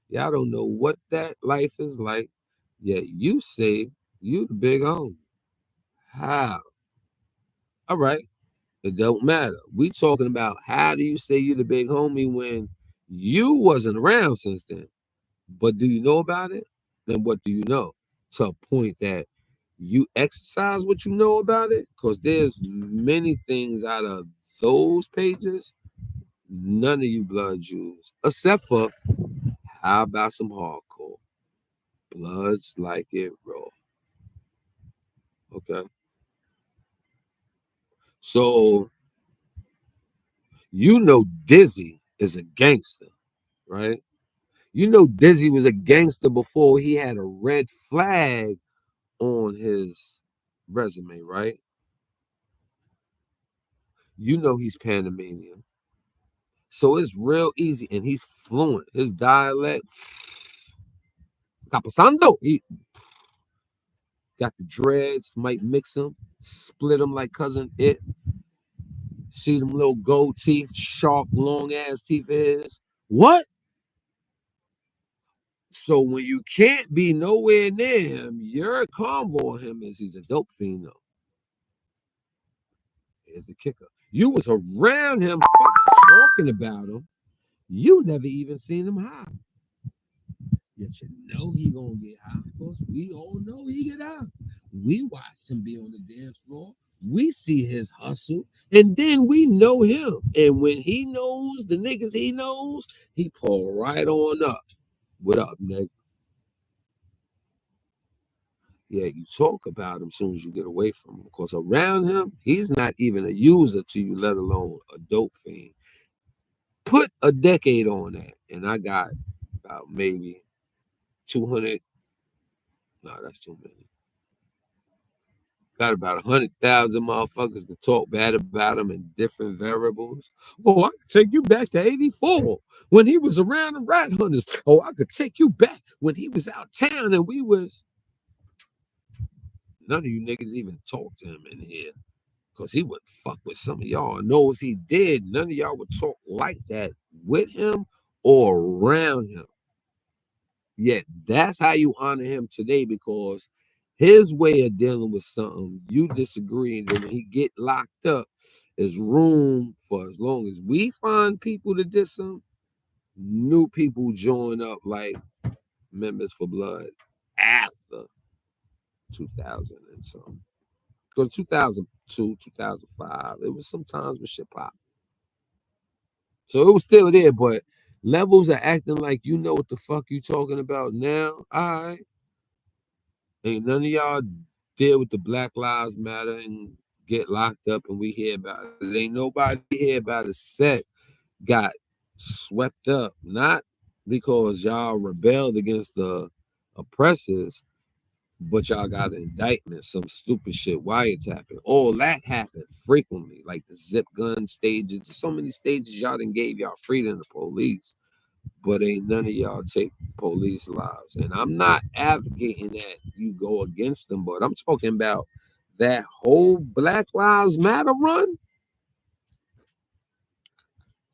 Y'all don't know what that life is like. Yet you say you the big homie. How? All right. It don't matter. We talking about how do you say you the big homie when you wasn't around since then? But do you know about it? Then what do you know? To a point that you exercise what you know about it? Because there's many things out of those pages none of you blood Jews, except for how about some hardcore? Bloods like it raw. Okay. So you know Dizzy is a gangster, right? You know Dizzy was a gangster before he had a red flag on his resume, right? You know he's Panamanian. So it's real easy, and he's fluent. His dialect, capasando. He got the dreads, might mix them, split them like cousin It. See them little gold teeth, sharp, long ass teeth of his. What? So when you can't be nowhere near him, your convo on him is he's a dope fiend, though. Here's the kicker. You was around him talking about him. You never even seen him high. Yet you know he gonna get high. Of course, we all know he get high. We watch him be on the dance floor. We see his hustle, and then we know him. And when he knows the niggas he knows, he pull right on up. What up, nigga? Yeah, you talk about him as soon as you get away from him. Because around him, he's not even a user to you, let alone a dope fiend. Put a decade on that, and I got about maybe 200. No, that's too many. Got about 100,000 motherfuckers to talk bad about him in different variables. Oh, I could take you back to 84 when he was around the rat hunters. Oh, I could take you back when he was out town and we was. None of you niggas even talk to him in here because he wouldn't fuck with some of y'all. Knows he did. None of y'all would talk like that with him or around him. Yet that's how you honor him today because his way of dealing with something you disagree, and then when he get locked up, there's room for as long as we find people to diss him, new people join up like members for blood after 2000 and something. Because 2002, 2005, it was sometimes with shit pop. So it was still there, but levels are acting like you know what the fuck you talking about now. All right. Ain't none of y'all deal with the Black Lives Matter and get locked up and we hear about it. Ain't nobody hear about a set got swept up. Not because y'all rebelled against the oppressors, but y'all got an indictment, some stupid shit, wiretapping. All that happened frequently, like the zip gun stages. So many stages y'all done gave y'all freedom to police, but ain't none of y'all take police lives. And I'm not advocating that you go against them, but I'm talking about that whole Black Lives Matter run.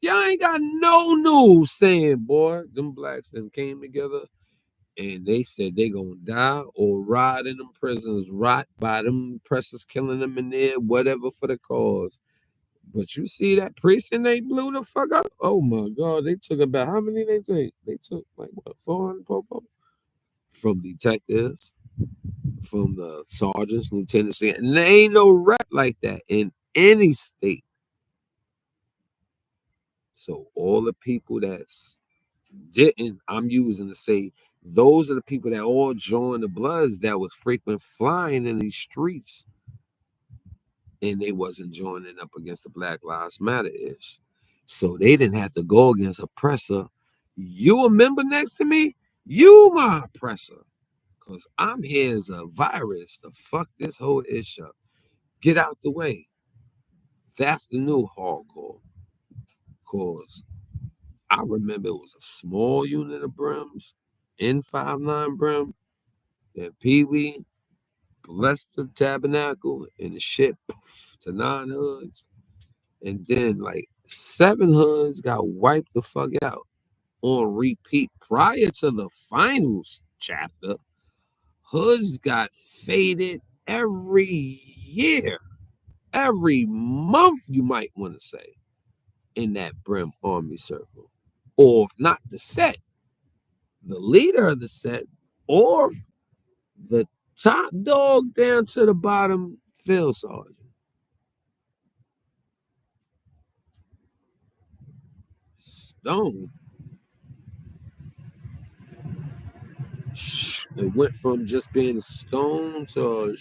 Y'all ain't got no news saying, boy, them blacks then came together and they said they gonna die or rot in them prisons, rot by them oppressors killing them in there, whatever for the cause. But you see that precinct they blew the fuck up? Oh my God, they took about how many they take? They took like what, 400 popo? From detectives, from the sergeants, lieutenants, and there ain't no rep like that in any state. So all the people that's didn't, I'm using to say those are the people that all joined the Bloods that was frequent flying in these streets, and they wasn't joining up against the Black Lives Matter ish. So they didn't have to go against oppressor. You a member next to me, you my oppressor. Because I'm here as a virus to fuck this whole issue. Get out the way. That's the new hardcore. Cause I remember it was a small unit of brims, N59 brim, and Pee Wee blessed the tabernacle and the shit poof, to 9 hoods. And then like 7 hoods got wiped the fuck out on repeat prior to the finals chapter. Hoods got faded every year, every month, you might want to say, in that Brim Army circle. Or if not the set, the leader of the set, or the top dog down to the bottom field sergeant. Stone. It went from just being a stone to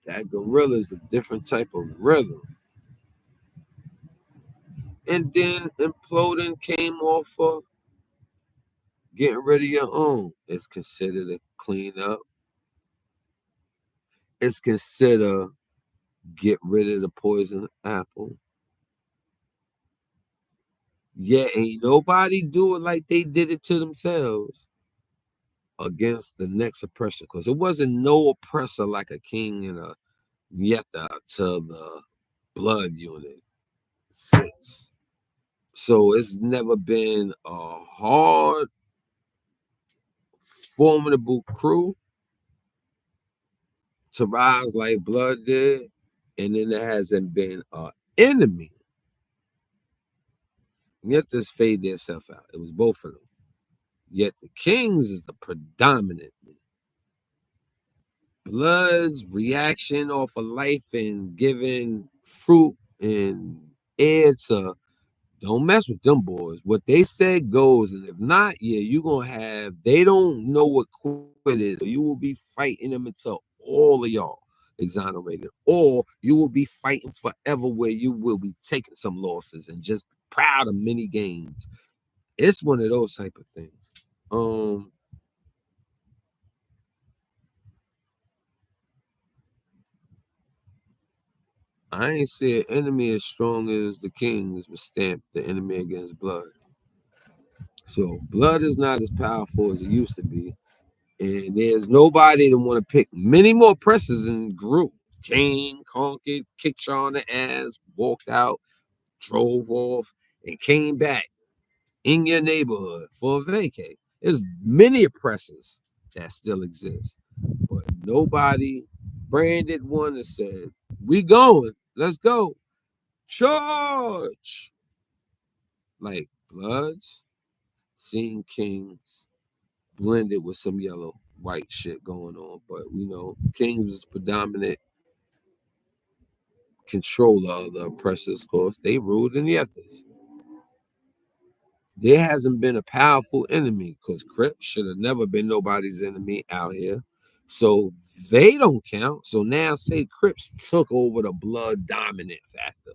that gorilla is a different type of rhythm. And then imploding came off of getting rid of your own. It's considered a cleanup. It's considered get rid of the poison apple. Yeah, ain't nobody do it like they did it to themselves against the next oppressor. Because it wasn't no oppressor like a king and a yeta to the blood unit since. So it's never been a hard, formidable crew to rise like blood did. And then there hasn't been an enemy. Yet this fade themselves out. It was both of them. Yet the Kings is the predominant. Blood's reaction off of life and giving fruit and air to don't mess with them boys. What they said goes, and if not, yeah, you're gonna have they don't know what quit is. You will be fighting them until all of y'all exonerated, or you will be fighting forever where you will be taking some losses and just proud of many gains. It's one of those type of things. I ain't see an enemy as strong as the Kings was stamped the enemy against blood. So blood is not as powerful as it used to be. And there's nobody that want to pick many more presses in the group. Kane conquered, kicked you on the ass, walked out, drove off, and came back in your neighborhood for a vacay. There's many oppressors that still exist. But nobody branded one that said, we going, let's go. Charge! Like Bloods, seen Kings, blended with some yellow, white shit going on. But you know, Kings was predominant controller of the oppressors, of course. They ruled in the ethers. There hasn't been a powerful enemy because Crips should have never been nobody's enemy out here. So they don't count. So now say Crips took over the blood dominant factor.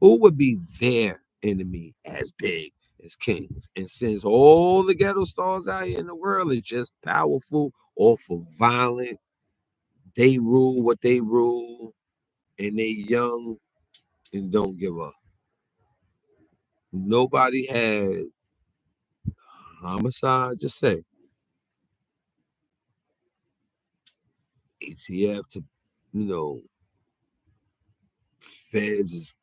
Who would be their enemy as big as Kings? And since all the ghetto stars out here in the world is just powerful or for violent, they rule what they rule, and they young and don't give up. Nobody had homicide, just say ATF to, feds is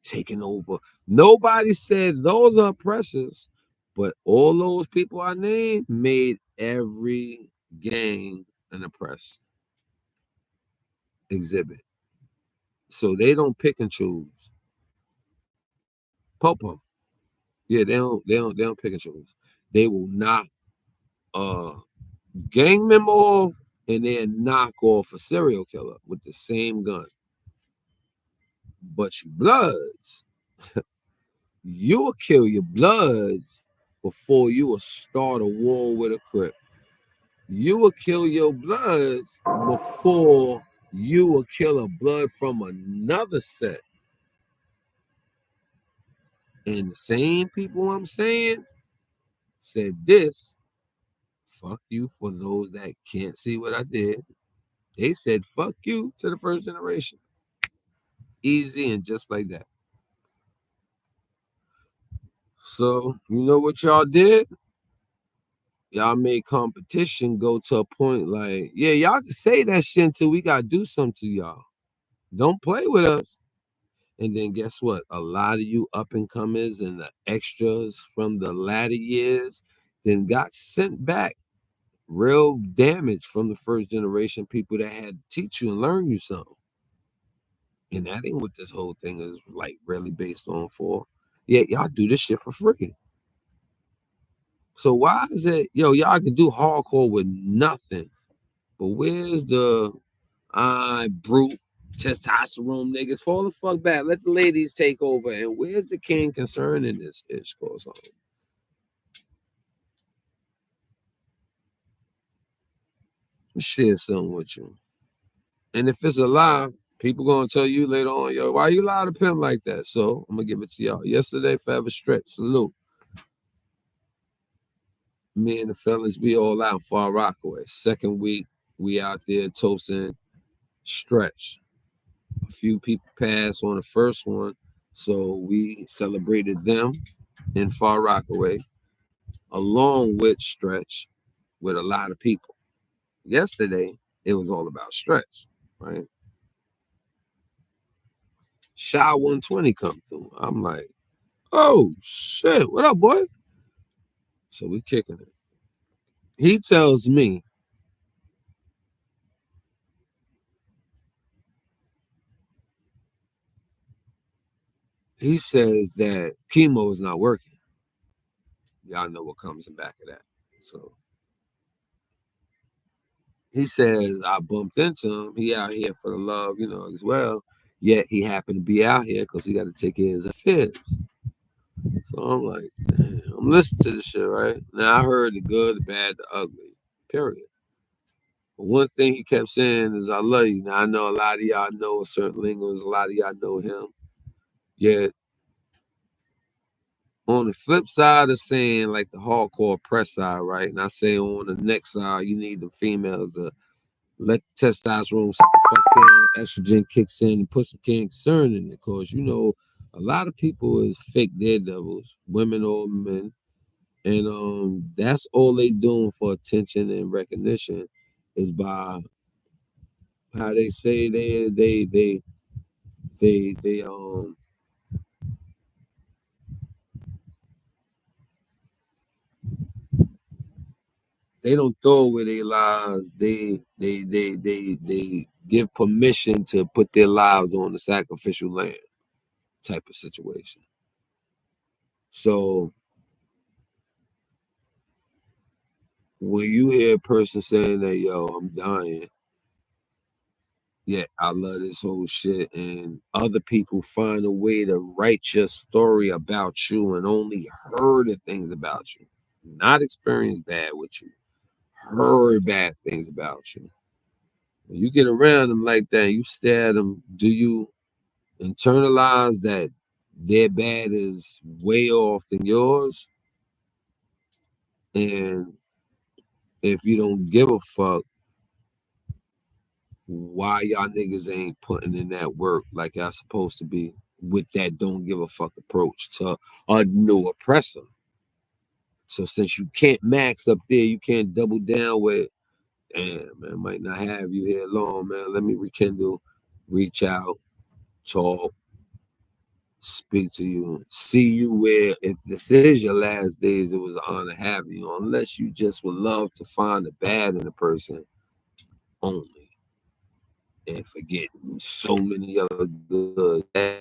taking over. Nobody said those are oppressors, but all those people I named made every gang an oppressed exhibit. So they don't pick and choose. Popo. Yeah, they don't pick and choose. They will knock a gang member off and then knock off a serial killer with the same gun. But you Bloods, you will kill your Bloods before you will start a war with a Crip. You will kill your Bloods before you will kill a Blood from another set. And the same people I'm saying said this fuck you for those that can't see what I did. They said fuck you to the first generation. Easy and just like that. So, you know what y'all did? Y'all made competition go to a point like, yeah, y'all can say that shit until we gotta do something to y'all. Don't play with us. And then guess what? A lot of you up and comers and the extras from the latter years then got sent back real damage from the first generation people that had to teach you and learn you something. And that ain't what this whole thing is like really based on for. Yeah, y'all do this shit for free. So why is it, yo, y'all can do hardcore with nothing, but where's the brute testosterone niggas? Fall the fuck back. Let the ladies take over. And where's the king concern in this ish goes on? Share something with you. And if it's a lie, people gonna tell you later on, yo, why you lie to pimp like that? So I'm gonna give it to y'all. Yesterday, forever stretch. Salute. Me and the fellas, we all out Far Rockaway. Second week, we out there toasting stretch. A few people passed on the first one, so we celebrated them in Far Rockaway, along with stretch, with a lot of people. Yesterday, it was all about stretch, right? Shy 120 come through. I'm like, oh shit, what up, boy? So we kicking it. He tells me, he says that chemo is not working. Y'all know what comes in back of that. So he says I bumped into him. He out here for the love, you know, as well. Yet he happened to be out here because he got to take care of his affairs. So I'm like, damn, I'm listening to this shit, right? Now I heard the good, the bad, the ugly, period. But one thing he kept saying is, I love you. Now I know a lot of y'all know certain lingos, a lot of y'all know him. Yet on the flip side of saying like the hardcore press side, right? And I say on the next side, you need the females to let the testosterone sit the fuck down, estrogen kicks in and put some concern in it. Cause you know, a lot of people is fake daredevils, women or men. And that's all they doing for attention and recognition is by how they say they they don't throw away their lives. They give permission to put their lives on the sacrificial land type of situation. So when you hear a person saying that, yo, I'm dying, yeah, I love this whole shit, and other people find a way to write your story about you and only heard the things about you, not experienced bad with you, heard bad things about you. When you get around them like that, you stare at them, do you internalize that their bad is way off than yours? And if you don't give a fuck, why y'all niggas ain't putting in that work like y'all supposed to be with that don't give a fuck approach to a new oppressor? So since you can't max up there, you can't double down with, damn, man, might not have you here long, man. Let me rekindle, reach out, talk, speak to you, see you where if this is your last days, it was an honor to have you, unless you just would love to find the bad in a person only and forget so many other good that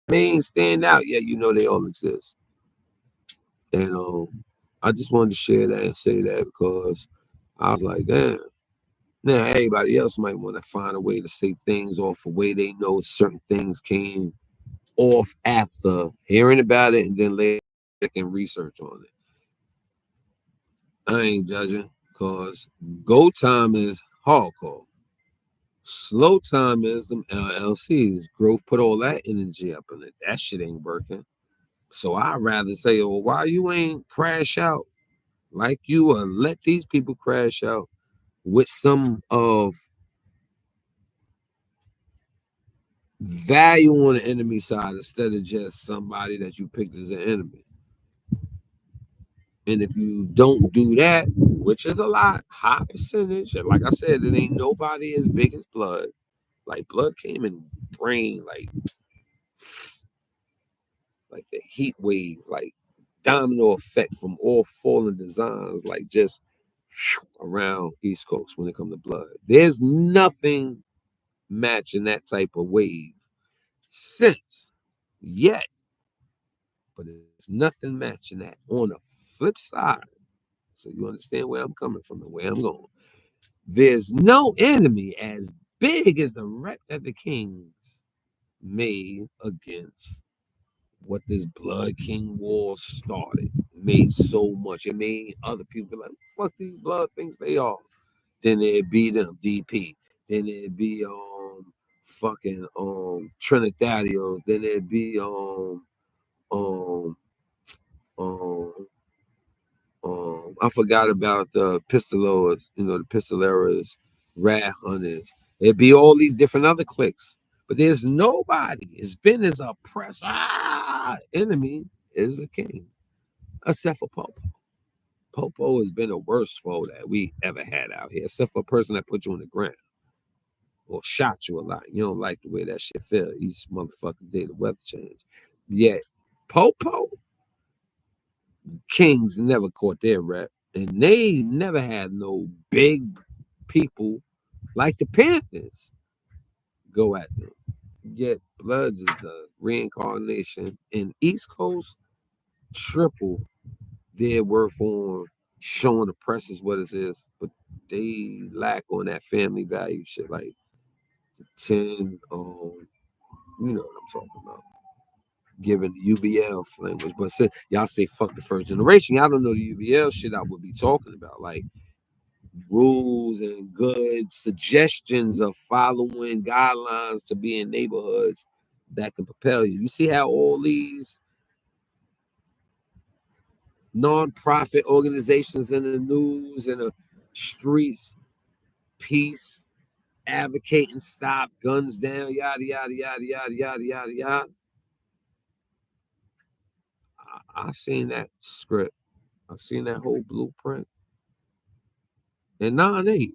may ain't stand out yet, you know they all exist. And I just wanted to share that and say that because I was like, damn. Now everybody else might want to find a way to say things off a way they know certain things came off after hearing about it and then later can research on it. I ain't judging because go time is hardcore. Slow time is them LLCs. Growth put all that energy up in it. That shit ain't working. So I'd rather say, well, why you ain't crash out like you will let these people crash out with some of value on the enemy side instead of just somebody that you picked as an enemy. And if you don't do that, which is a lot, high percentage, and like I said, it ain't nobody as big as blood. Like blood came in brain, like the heat wave, like domino effect from all fallen designs, like just around East Coast when it comes to blood. There's nothing matching that type of wave since yet, but there's nothing matching that. On the flip side, so you understand where I'm coming from and where I'm going. There's no enemy as big as the wreck that the Kings made against what this Blood King War started. It made so much. It made other people be like, fuck these blood things they are. Then it'd be them, DP. Then it'd be fucking Trinidadios. Then it'd be um I forgot about the pistoleros, the pistoleros, rat hunters. It'd be all these different other cliques. But there's nobody. It's been as oppressed. Enemy is a king, except for Popo. Popo has been the worst foe that we ever had out here, except for a person that put you on the ground or shot you a lot. You don't like the way that shit feel each motherfucking day the weather change. Yet Popo, Kings never caught their rep, and they never had no big people like the Panthers go at them. Yet Bloods is the reincarnation, and East Coast triple their worth on showing the press is what it is, but they lack on that family value shit, like the 10, you know what I'm talking about. Given the UBL language, but y'all say fuck the first generation. Y'all don't know the UBL shit I would be talking about, like rules and good suggestions of following guidelines to be in neighborhoods that can propel you. You see how all these non-profit organizations in the news and the streets, peace, advocating stop, guns down, yada, yada, yada, yada, yada, yada, yada. I seen that script. I seen that whole blueprint. And 9-8.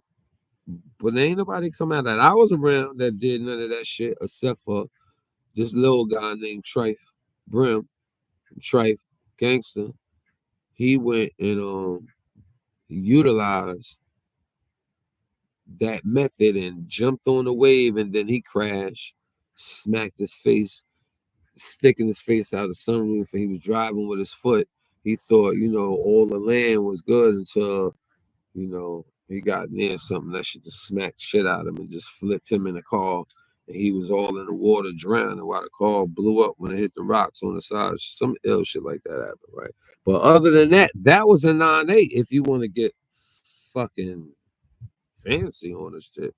But ain't nobody come out that I was around that did none of that shit except for this little guy named Trife Brim, Trife Gangster. He went and utilized that method and jumped on the wave, and then he crashed, smacked his face, sticking his face out of the sunroof, and he was driving with his foot. He thought, all the land was good until, he got near something that should just smack shit out of him and just flipped him in the car. And he was all in the water drowning while the car blew up when it hit the rocks on the side. Some ill shit like that happened, right? But other than that, that was a 9-8 if you want to get fucking fancy on this shit.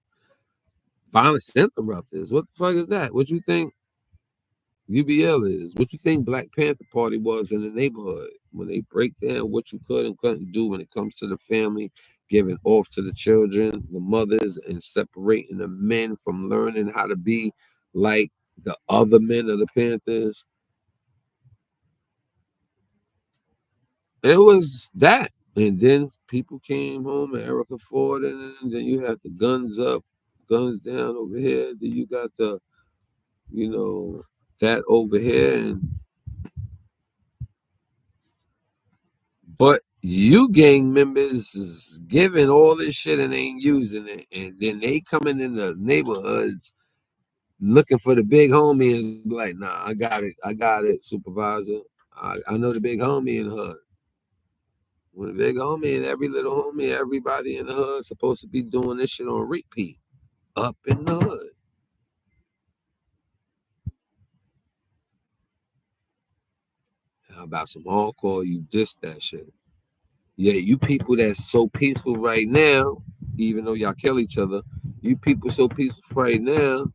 Violent interrupters. What the fuck is that? What you think UBL is? What you think Black Panther Party was in the neighborhood? When they break down what you could and couldn't do when it comes to the family, giving off to the children, the mothers, and separating the men from learning how to be like the other men of the Panthers. It was that. And then people came home and Erica Ford, and then you have the guns up, guns down over here. Then you got the, that over here. But you gang members is giving all this shit and ain't using it. And then they coming in the neighborhoods looking for the big homie and be like, nah, I got it, supervisor. I know the big homie in the hood. When the big homie and every little homie, everybody in the hood supposed to be doing this shit on repeat. Up in the hood. How about some hardcore? You diss that shit. Yeah, you people that's so peaceful right now, even though y'all kill each other, you people so peaceful right now,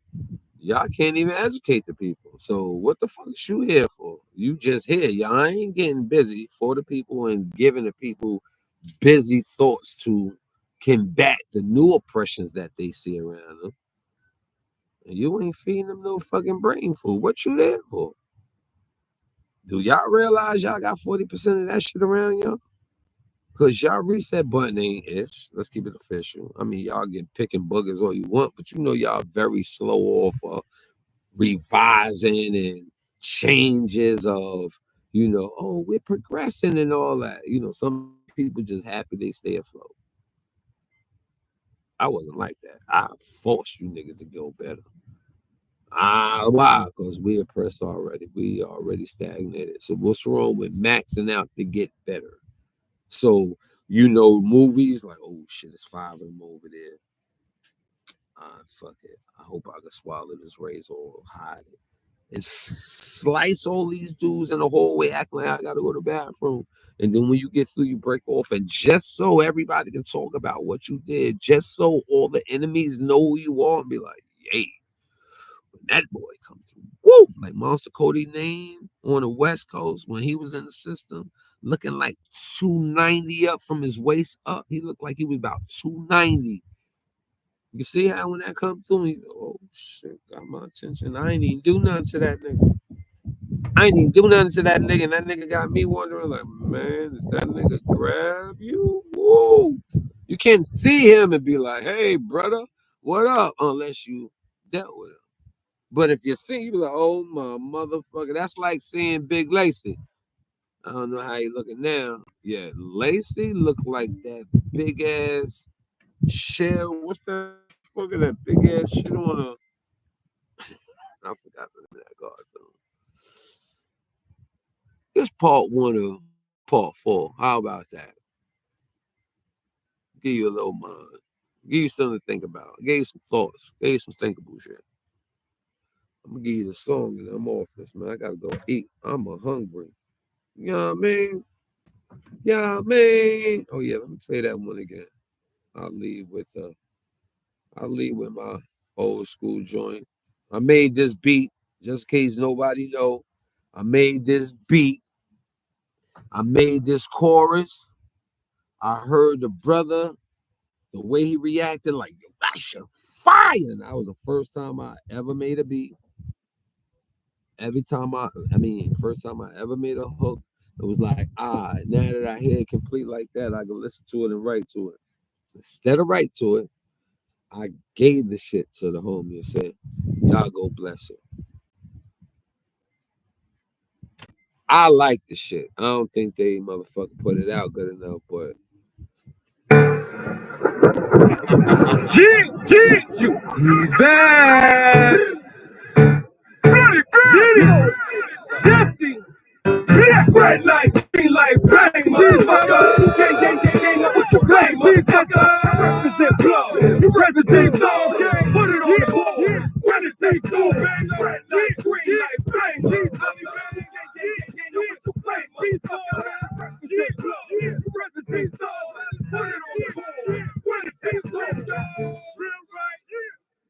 y'all can't even educate the people. So what the fuck is you here for? You just here. Y'all ain't getting busy for the people and giving the people busy thoughts to combat the new oppressions that they see around them. And you ain't feeding them no fucking brain food. What you there for? Do y'all realize y'all got 40% of that shit around y'all? Because y'all reset button ain't ish. Let's keep it official. I mean, y'all get picking boogers all you want, but you know y'all very slow off of revising and changes of, you know, oh, we're progressing and all that. You know, some people just happy they stay afloat. I wasn't like that. I forced you niggas to go better. Why? Because we oppressed already. We already stagnated. So what's wrong with maxing out to get better? So, you know, movies like, oh shit, it's 5 of them over there. Fuck it. I hope I can swallow this razor or hide it. And slice all these dudes in the hallway acting like I gotta go to the bathroom. And then when you get through, you break off. And just so everybody can talk about what you did, just so all the enemies know who you are and be like, yay, when that boy come through, woo! Like Monster Cody name on the West Coast when he was in the system, looking like 290 up from his waist up. He looked like he was about 290. You see how when that come through, he, oh shit, got my attention. I ain't even do nothing to that nigga. And that nigga got me wondering, like, man, did that nigga grab you? Woo! You can't see him and be like, hey, brother, what up? Unless you dealt with him. But if you see, you be like, oh my motherfucker. That's like seeing Big Lacy. I don't know how you looking now. Yeah, Lacy looked like that big ass shell. What's that? Look at that big ass shit on a. I forgot the name of that cartoon. This part 1 of part 4. How about that? Give you a little mind. Give you something to think about. Give you some thoughts. Give you some thinkable shit. I'm gonna give you the song and I'm off this, man. I gotta go eat. I'm hungry. You know what I mean? Yeah, man. Oh yeah, let me play that one again. I'll leave with my old school joint. I made this beat just in case nobody know. I made this beat. I made this chorus. I heard the brother, the way he reacted, like, yo, that's your fire. And that was the first time I ever made a beat. First time I ever made a hook, it was like, now that I hear it complete like that, I can listen to it and write to it. Instead of write to it, I gave the shit to the homie and said, y'all go bless it. I like the shit. I don't think they motherfucker put it out good enough, but He's back. Jesse. Black, red light, green light, bang, motherfucker. Gang, up with your flame, motherfucker. I represent blood. You represent soul, gang. Put it on the board. When it takes soul, bang, red light, green light, bang, motherfucker. Gang, up with your flame, motherfucker. I represent blood. You represent soul. Put it on the board. When it takes soul, gang. Real right.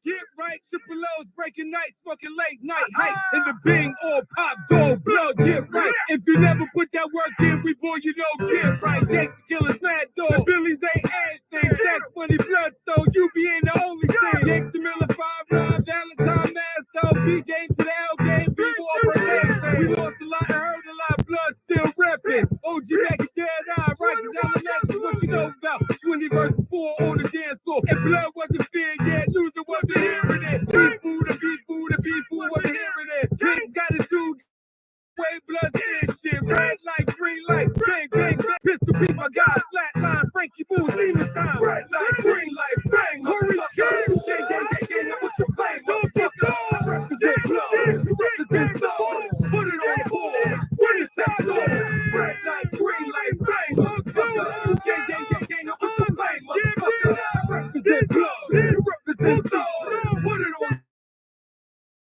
Get right, Triple O's breaking night, smoking late night hype. In the Bing or Pop Gold Bloods, get right. If you never put that work in, we boy, you know, get right. Gangsta killers, mad dog. The Billies ain't ass things. Sex, money, bloodstone. You be in the only thing. Gangsta Miller, 5'9", Valentine, Masto. B game to the L game, people up her legs. We lost a lot, heard a lot, blood still reppin'. OG back at dead eye, righteous elementary, what you know about? 20 versus 4 on the dance floor. And blood wasn't fear yet, loser wasn't hearing it. Beef food wasn't hearing it. Pigs got it too. Way blood in shit. Red light, green light, bang, bang, bang. Pistol beat my guy, flatline, Frankie Boo, demon time. Red light, green light, bang. Hurry, gang, up with your flame. Don't get done. Represent blood. You represent blood. Put it on the board. When it takes on. Red light, green light, bang. Motherfucker. Gang, up with your flame. Motherfucker. Represent blood. You represent blood. Put it on.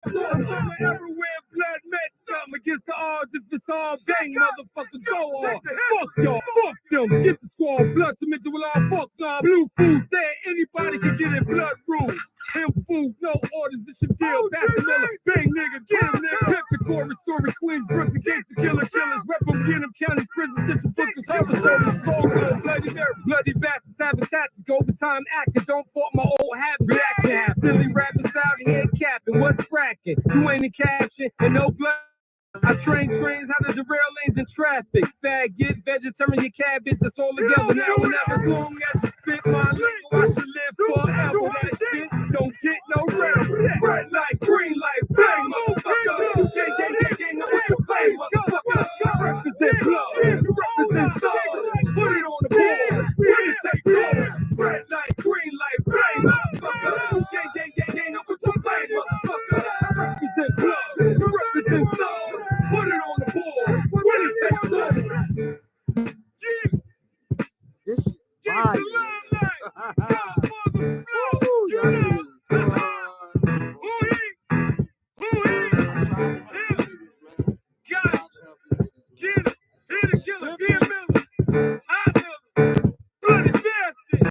Everywhere blood met something against the odds. If it's all bang, motherfucker, go on. Fuck y'all, fuck them. Get the squad blood submitted with all fuck y'all. Blue food said anybody can get in blood rules. Him food, no orders, it's your deal. Pass the Miller, bang nigga, get him nigga. Pip the chorus, story, Queens, Brooks, against the killers. Rep them, get them, counties, prisons, central bookers, harvest service, it's all good. Bloody nerve, bloody bastards, having taxes, go overtime acting, don't fault my old habits. Reaction habits, silly rappers out here capping, what's cracking? You ain't a caption, and no blood. I train trains how to derail lanes in traffic. Faggot, vegetarian, your cabbage, it's all together now and ever. As long as you spit my lingo, I should live forever. That shit don't get no red. Red light, green light, bang, motherfucker. Gang, gang, gang, gang, I'm with your flame, motherfucker. I represent blood, you represent thug. Put it on the board, when it takes all. Red light, green light, bang, motherfucker. Gang, gang, gang, gang, I'm with your flame, motherfucker. I represent blood, you represent thug. Put it on the board. When it takes all. This shit fire.